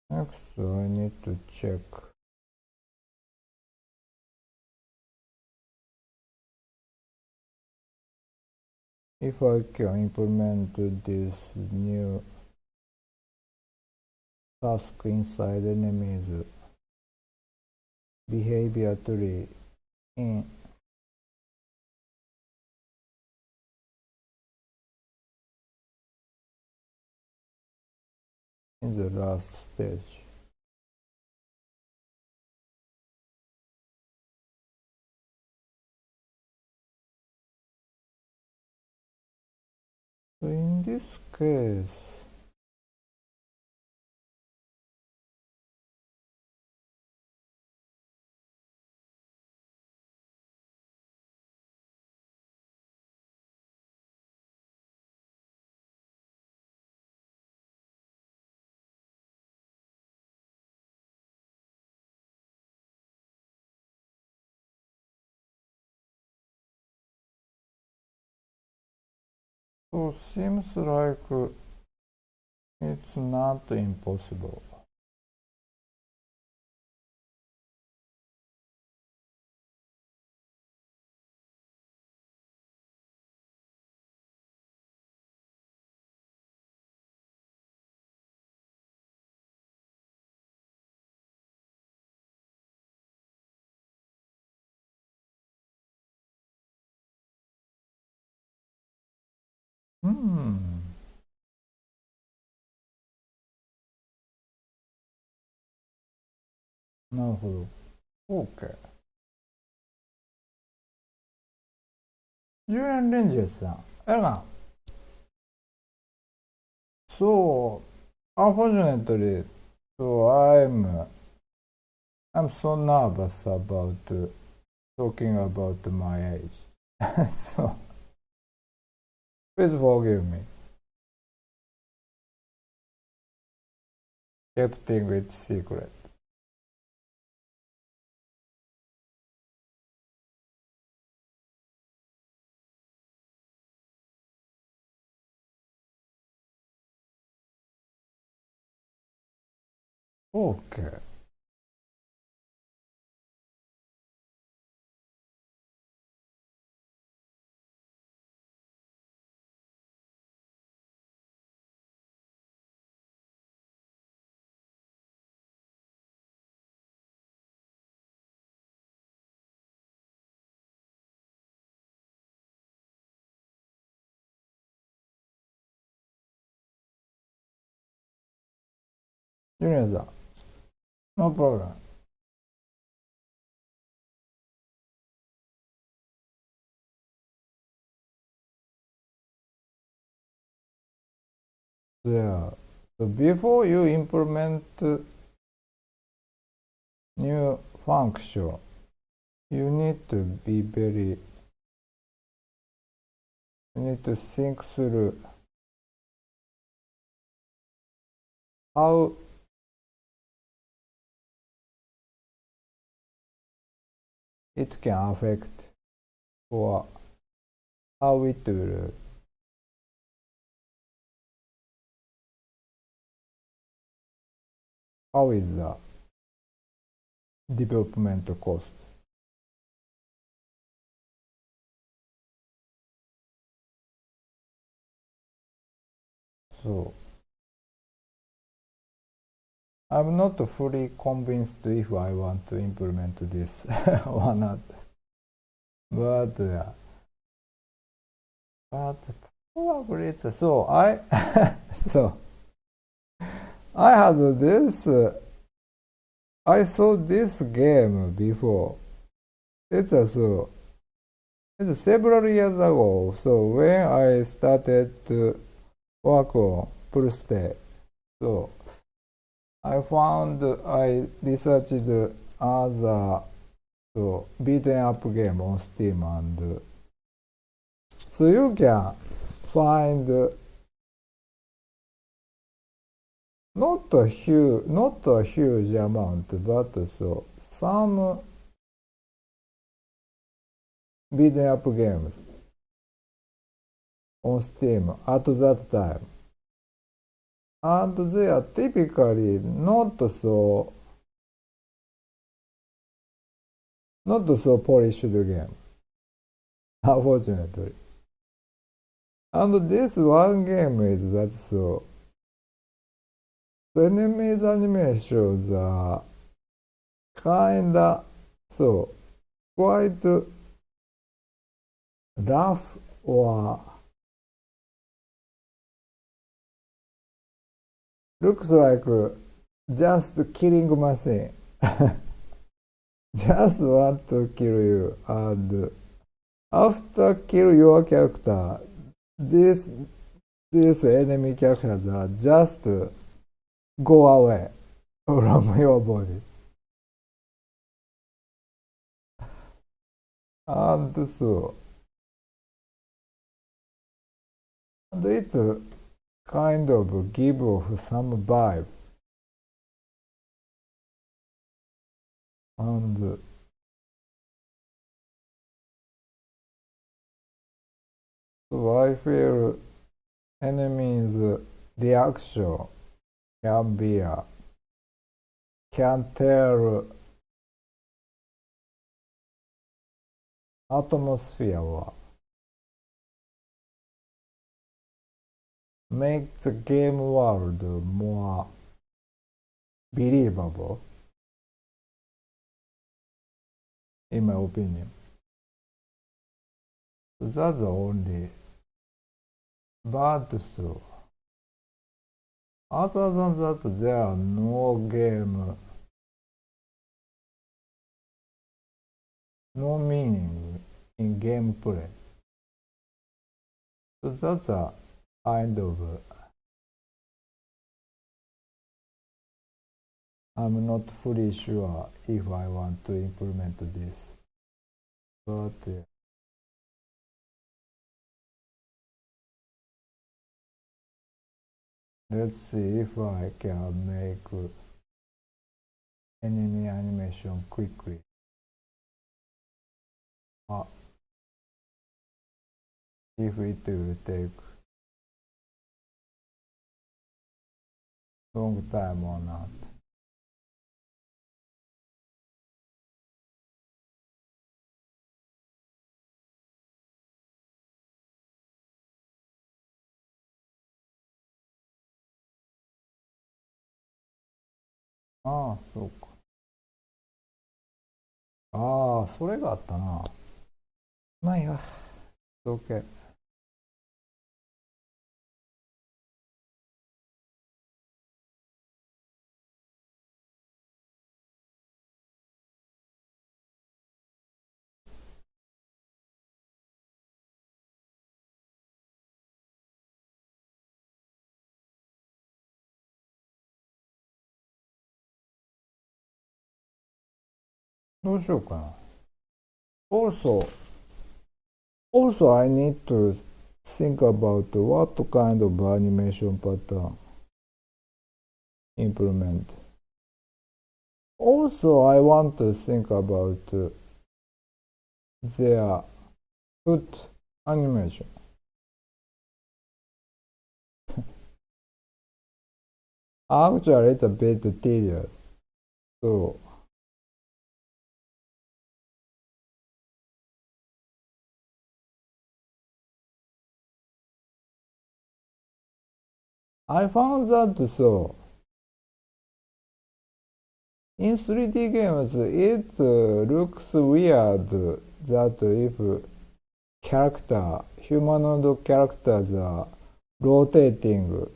next I need to check if I can implement this new task inside enemies behavior tree in the last stage. So in this case, so seems like it's not impossible. Hmm. Naるほど。OK。10円レンジですさん。エルガン。So, unfortunately, so I'm so nervous about talking about my age. So, please forgive me. Keeping it secret. OK。ジュニアさん。No problem. Yeah. So before you implement new function, you need to be very, you need to think through how it can affect or how it will, how is the development cost. So I'm not fully convinced if I want to implement this or not. But yeah. But probably it's so so I had this I saw this game before. It's it's several years ago. So when I started to work on full stay, so I researched other beaten up game on Steam, and so you can find not a huge amount, but so some beaten up games on Steam at that time, and they are typically not so polished game, unfortunately. And this one game is that so the enemies animations are kinda so quite rough or looks like just killing machine. Just want to kill you, and after kill your character, these enemy characters are just go away from your body. And so, and it kind of give off some vibe. And so I feel enemies' reaction can tell atmosphere or make the game world more believable, in my opinion. That's the only bad so. Other than that, there are no game, no meaning in gameplay. So that's a kind of I'm not fully sure if I want to implement this, but let's see if I can make enemy animation quickly. If it will take long time or not.そうか。それがあったな。まあいいわ。OK。どうしようかな。Also, I need to think about what kind of animation pattern implement. Also, I want to think about their foot animation. Actually, it's a bit tedious. So, I found that so in 3D games it looks weird that if humanoid characters are rotating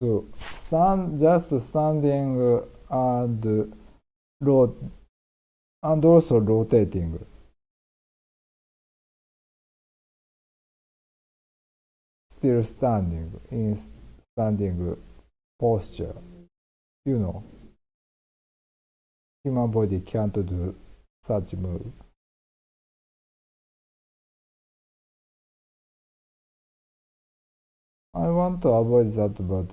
so just standing and and also rotating. Still standing in standing posture. You know, human body can't do such move. I want to avoid that, but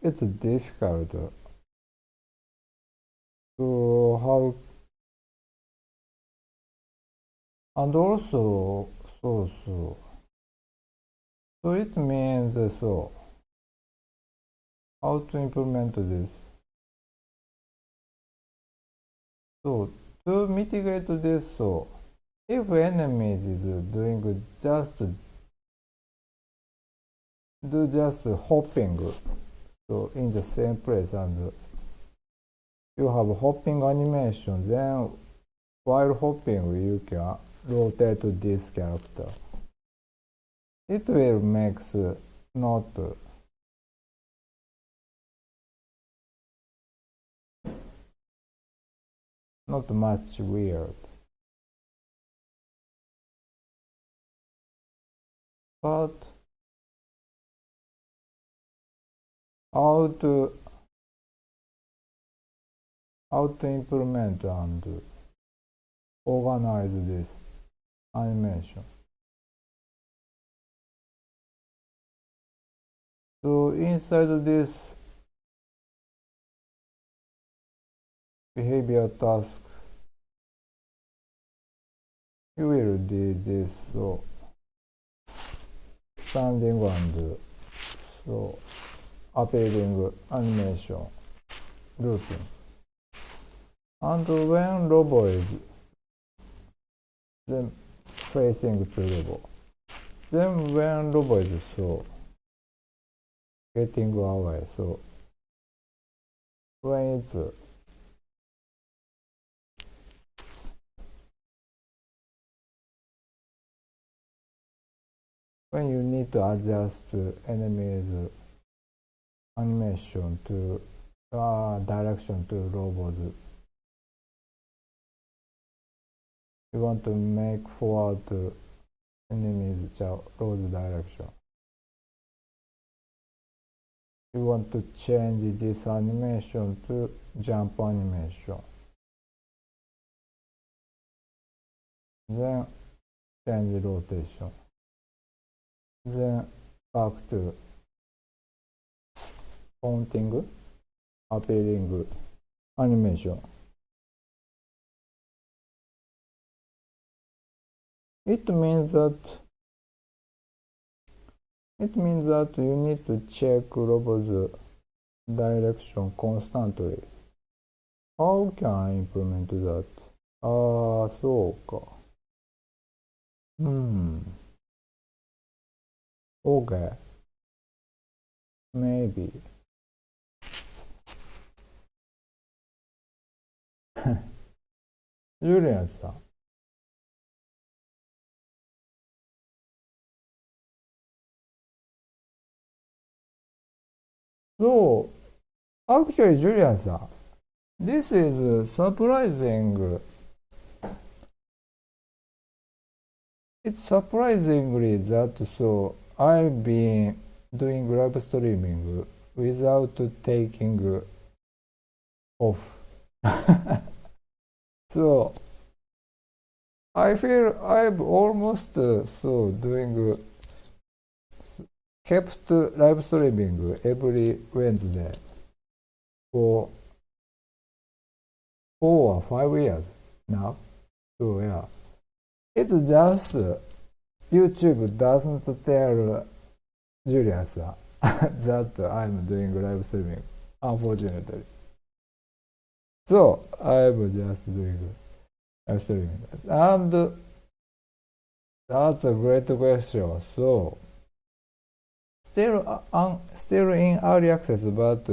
it's difficult to how and also so it means so how to implement this. So to mitigate this, so if enemies is doing just hopping, so in the same place, and you have hopping animation, then while hopping you can rotate this character. It will make not much weird. But how to implement and organize this animation? So inside this behavior task, you will do this, so standing and so appearing animation looping. And when robot is then facing to robot, then when robot is so getting away, so when it's when you need to adjust enemies animation to direction to robots, you want to make forward enemies rose direction. You want to change this animation to jump animation. Then change rotation. Then back to pointing, appearing animation. It means that you need to check robot's direction constantly. How can I implement that?そうか。Okay. Maybe. ジュリアンさん。So, actually, Julian さん, this is surprising. It's surprisingly that so I've been doing live streaming without taking off. So I feel I've almost so doing kept live streaming every Wednesday for 4 or 5 years now. So yeah, it's just YouTube doesn't tell Julius that I'm doing live streaming, unfortunately. So I'm just doing live streaming. And that's a great question. So still in early access, but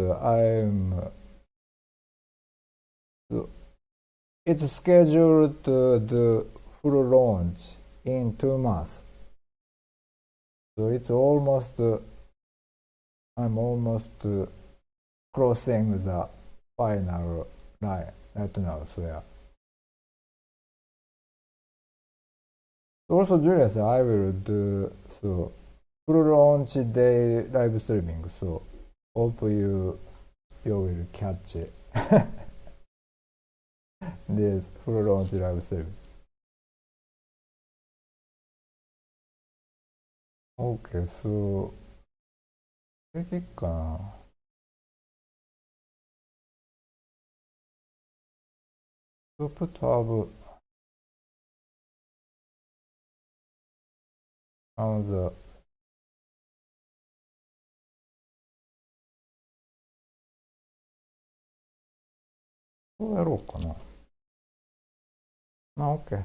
it's scheduled to do full launch in 2 months. So it's almost I'm almost crossing the final line right now. So yeah. Also, Julius, I will do so full launch day live streaming. So hope you will catch this full launch live streaming. Okay, so できっかな。put have on theどうやろうかな。Okay.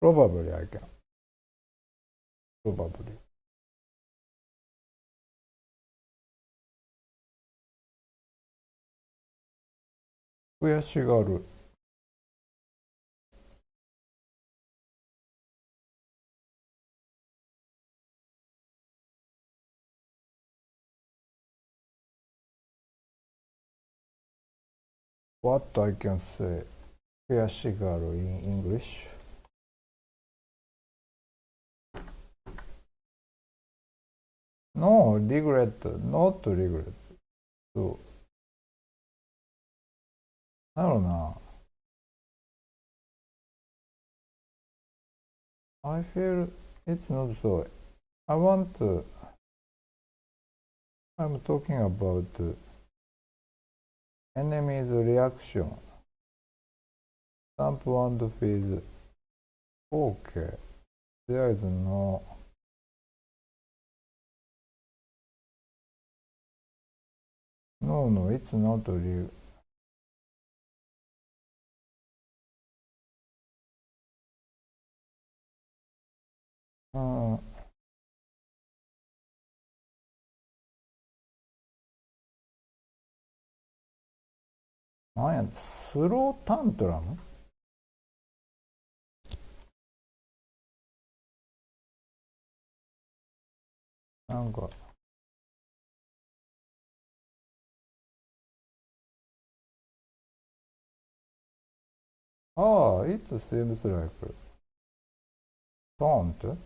Probably I can. Probably. 悔しがる。What I can say? 悔しがる in English? No, regret. Not regret. そう。だろうな。I feel it's not so. I want to. I'm talking about enemy's reaction. Stamp and fees. Okay. There is no. No, no, it's not real. うん。なんや、スロータントラムなんか、it seems like taunt?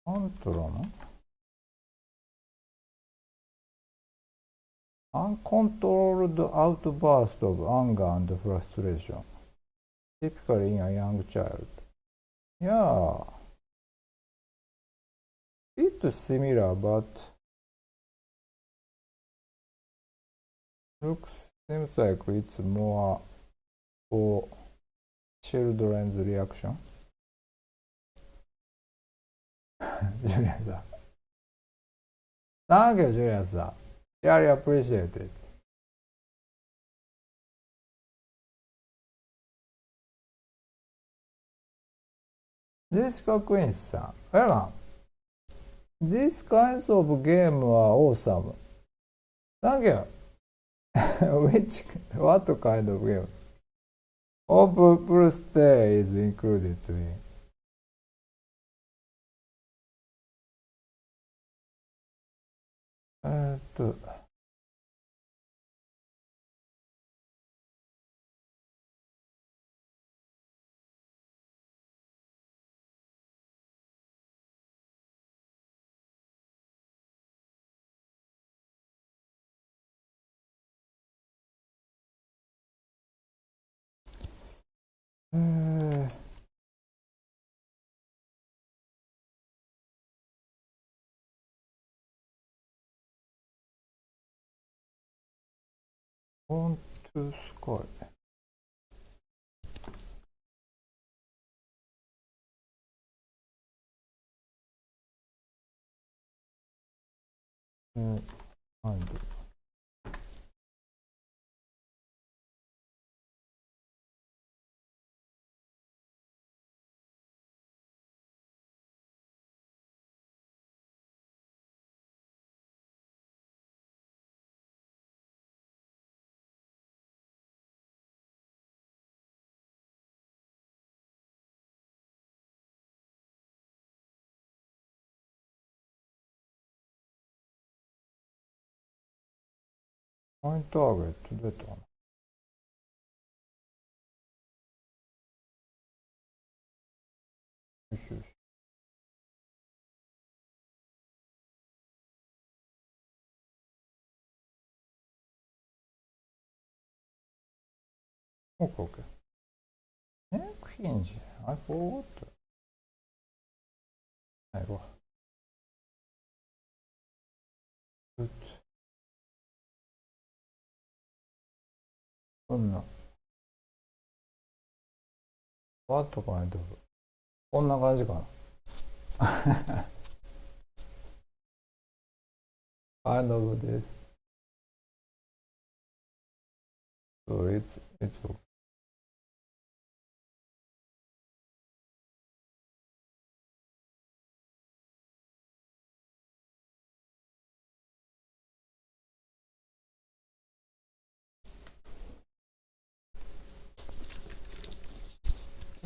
タントラム Uncontrolled outburst of anger and frustration. Typically in a young child. Yeah, it's similar but looks seems like it's more for children's reaction. ジュリアさん。Thank you, ジュリアさん。Really appreciate it. ジェシカ・クイーンスさん。These kinds of game are awesome. Thank you. What kind of game? Of birthday is included in. えーっと、Want to Sky. なんでポイント上げって出たかな。よしよし。OK。ネックヒンジ。I forgot. 最後。そんな、わっとかないと、こんな感じかな。kind of this. So it's okay.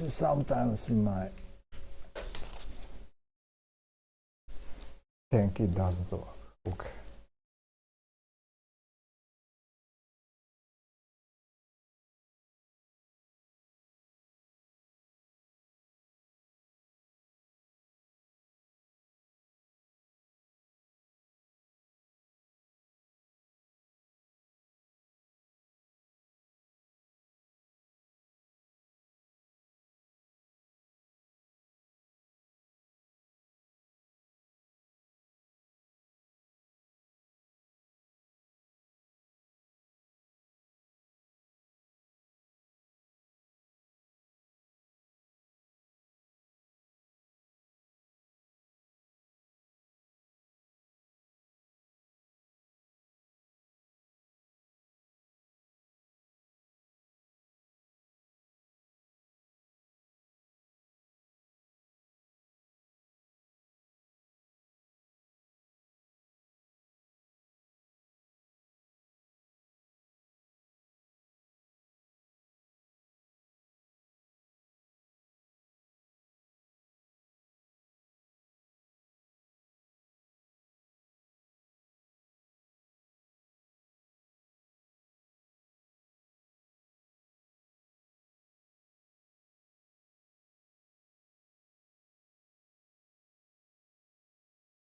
Sometimes my Tenki doesn't work. Okay.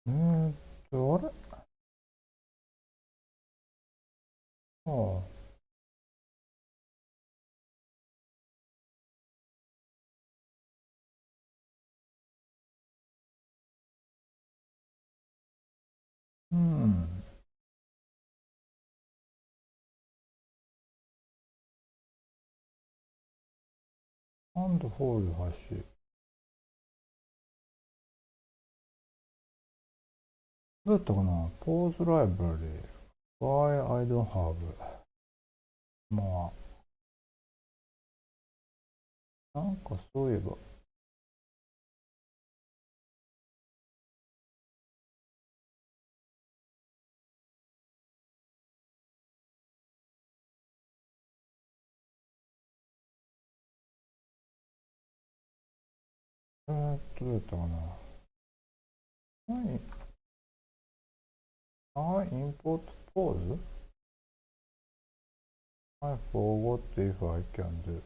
Mm, あれ、ああ、うん。ハンドホール橋。どうやったかな、ポーズライブラリー。Why I don't have. まあ、なんかそういえば。どうやったかな。何、import pose? I forgot if I can do.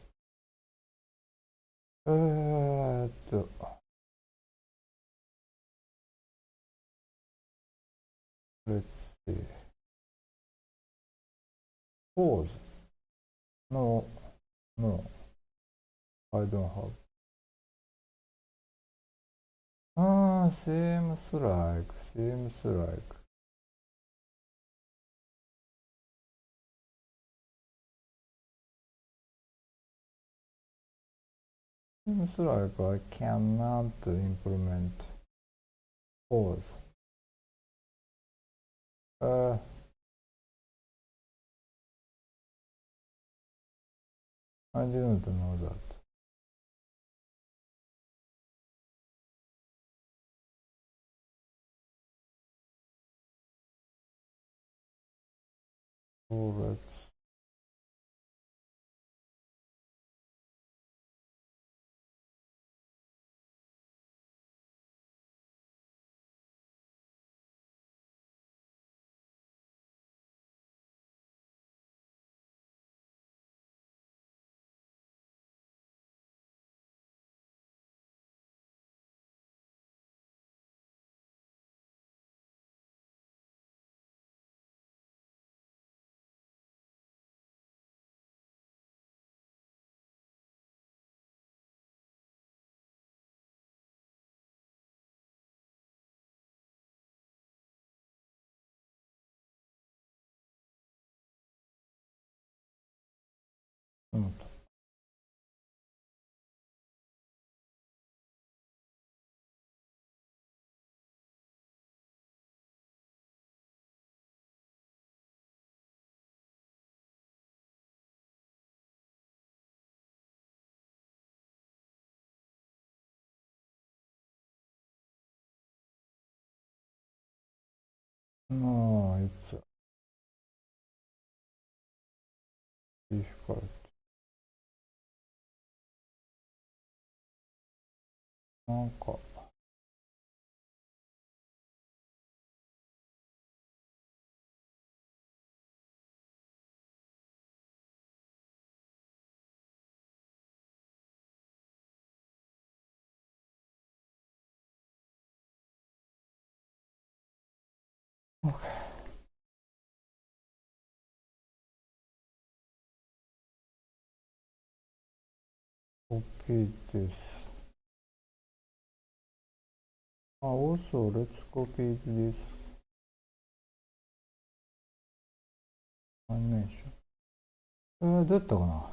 えーっと、let's see. Pose? No, no, I don't have. Seems like. Seems like I cannot implement pause. Uh, I didn't know that. Correct. No, it's difficult. なんか、copy this. Also, let's copy this animation. どうやったかな。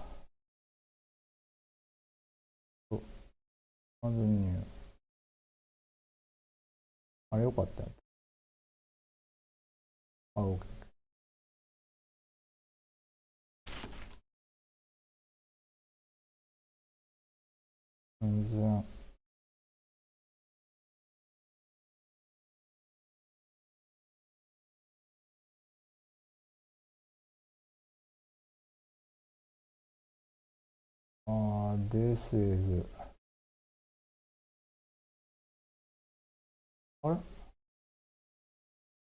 まずに、あれよかったよ。OK。全然。this is あれ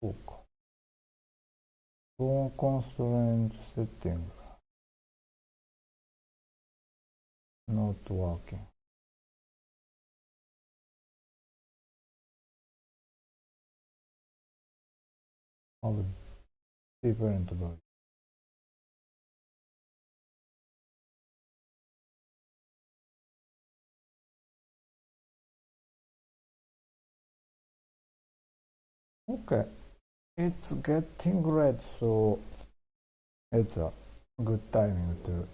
そうか。Zone constraint setting not working. Have different version. Okay, it's getting red, so it's a good timing to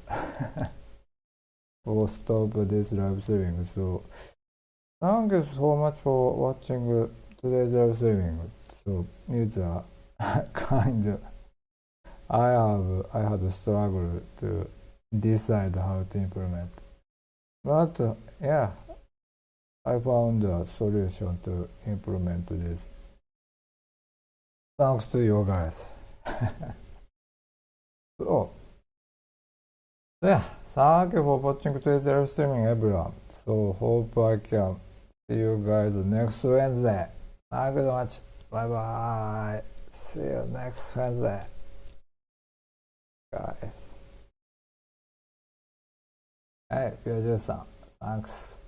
stop this live streaming. So thank you so much for watching today's live streaming. So it's a kind. I had struggled to decide how to implement, but yeah, I found a solution to implement this. Thanks to you guys. So yeah, thank you for watching today's live streaming, everyone. So hope I can see you guys next Wednesday. Thank you so much. Bye bye. See you next Wednesday, guys. Hey, ピアジュさん。Thanks.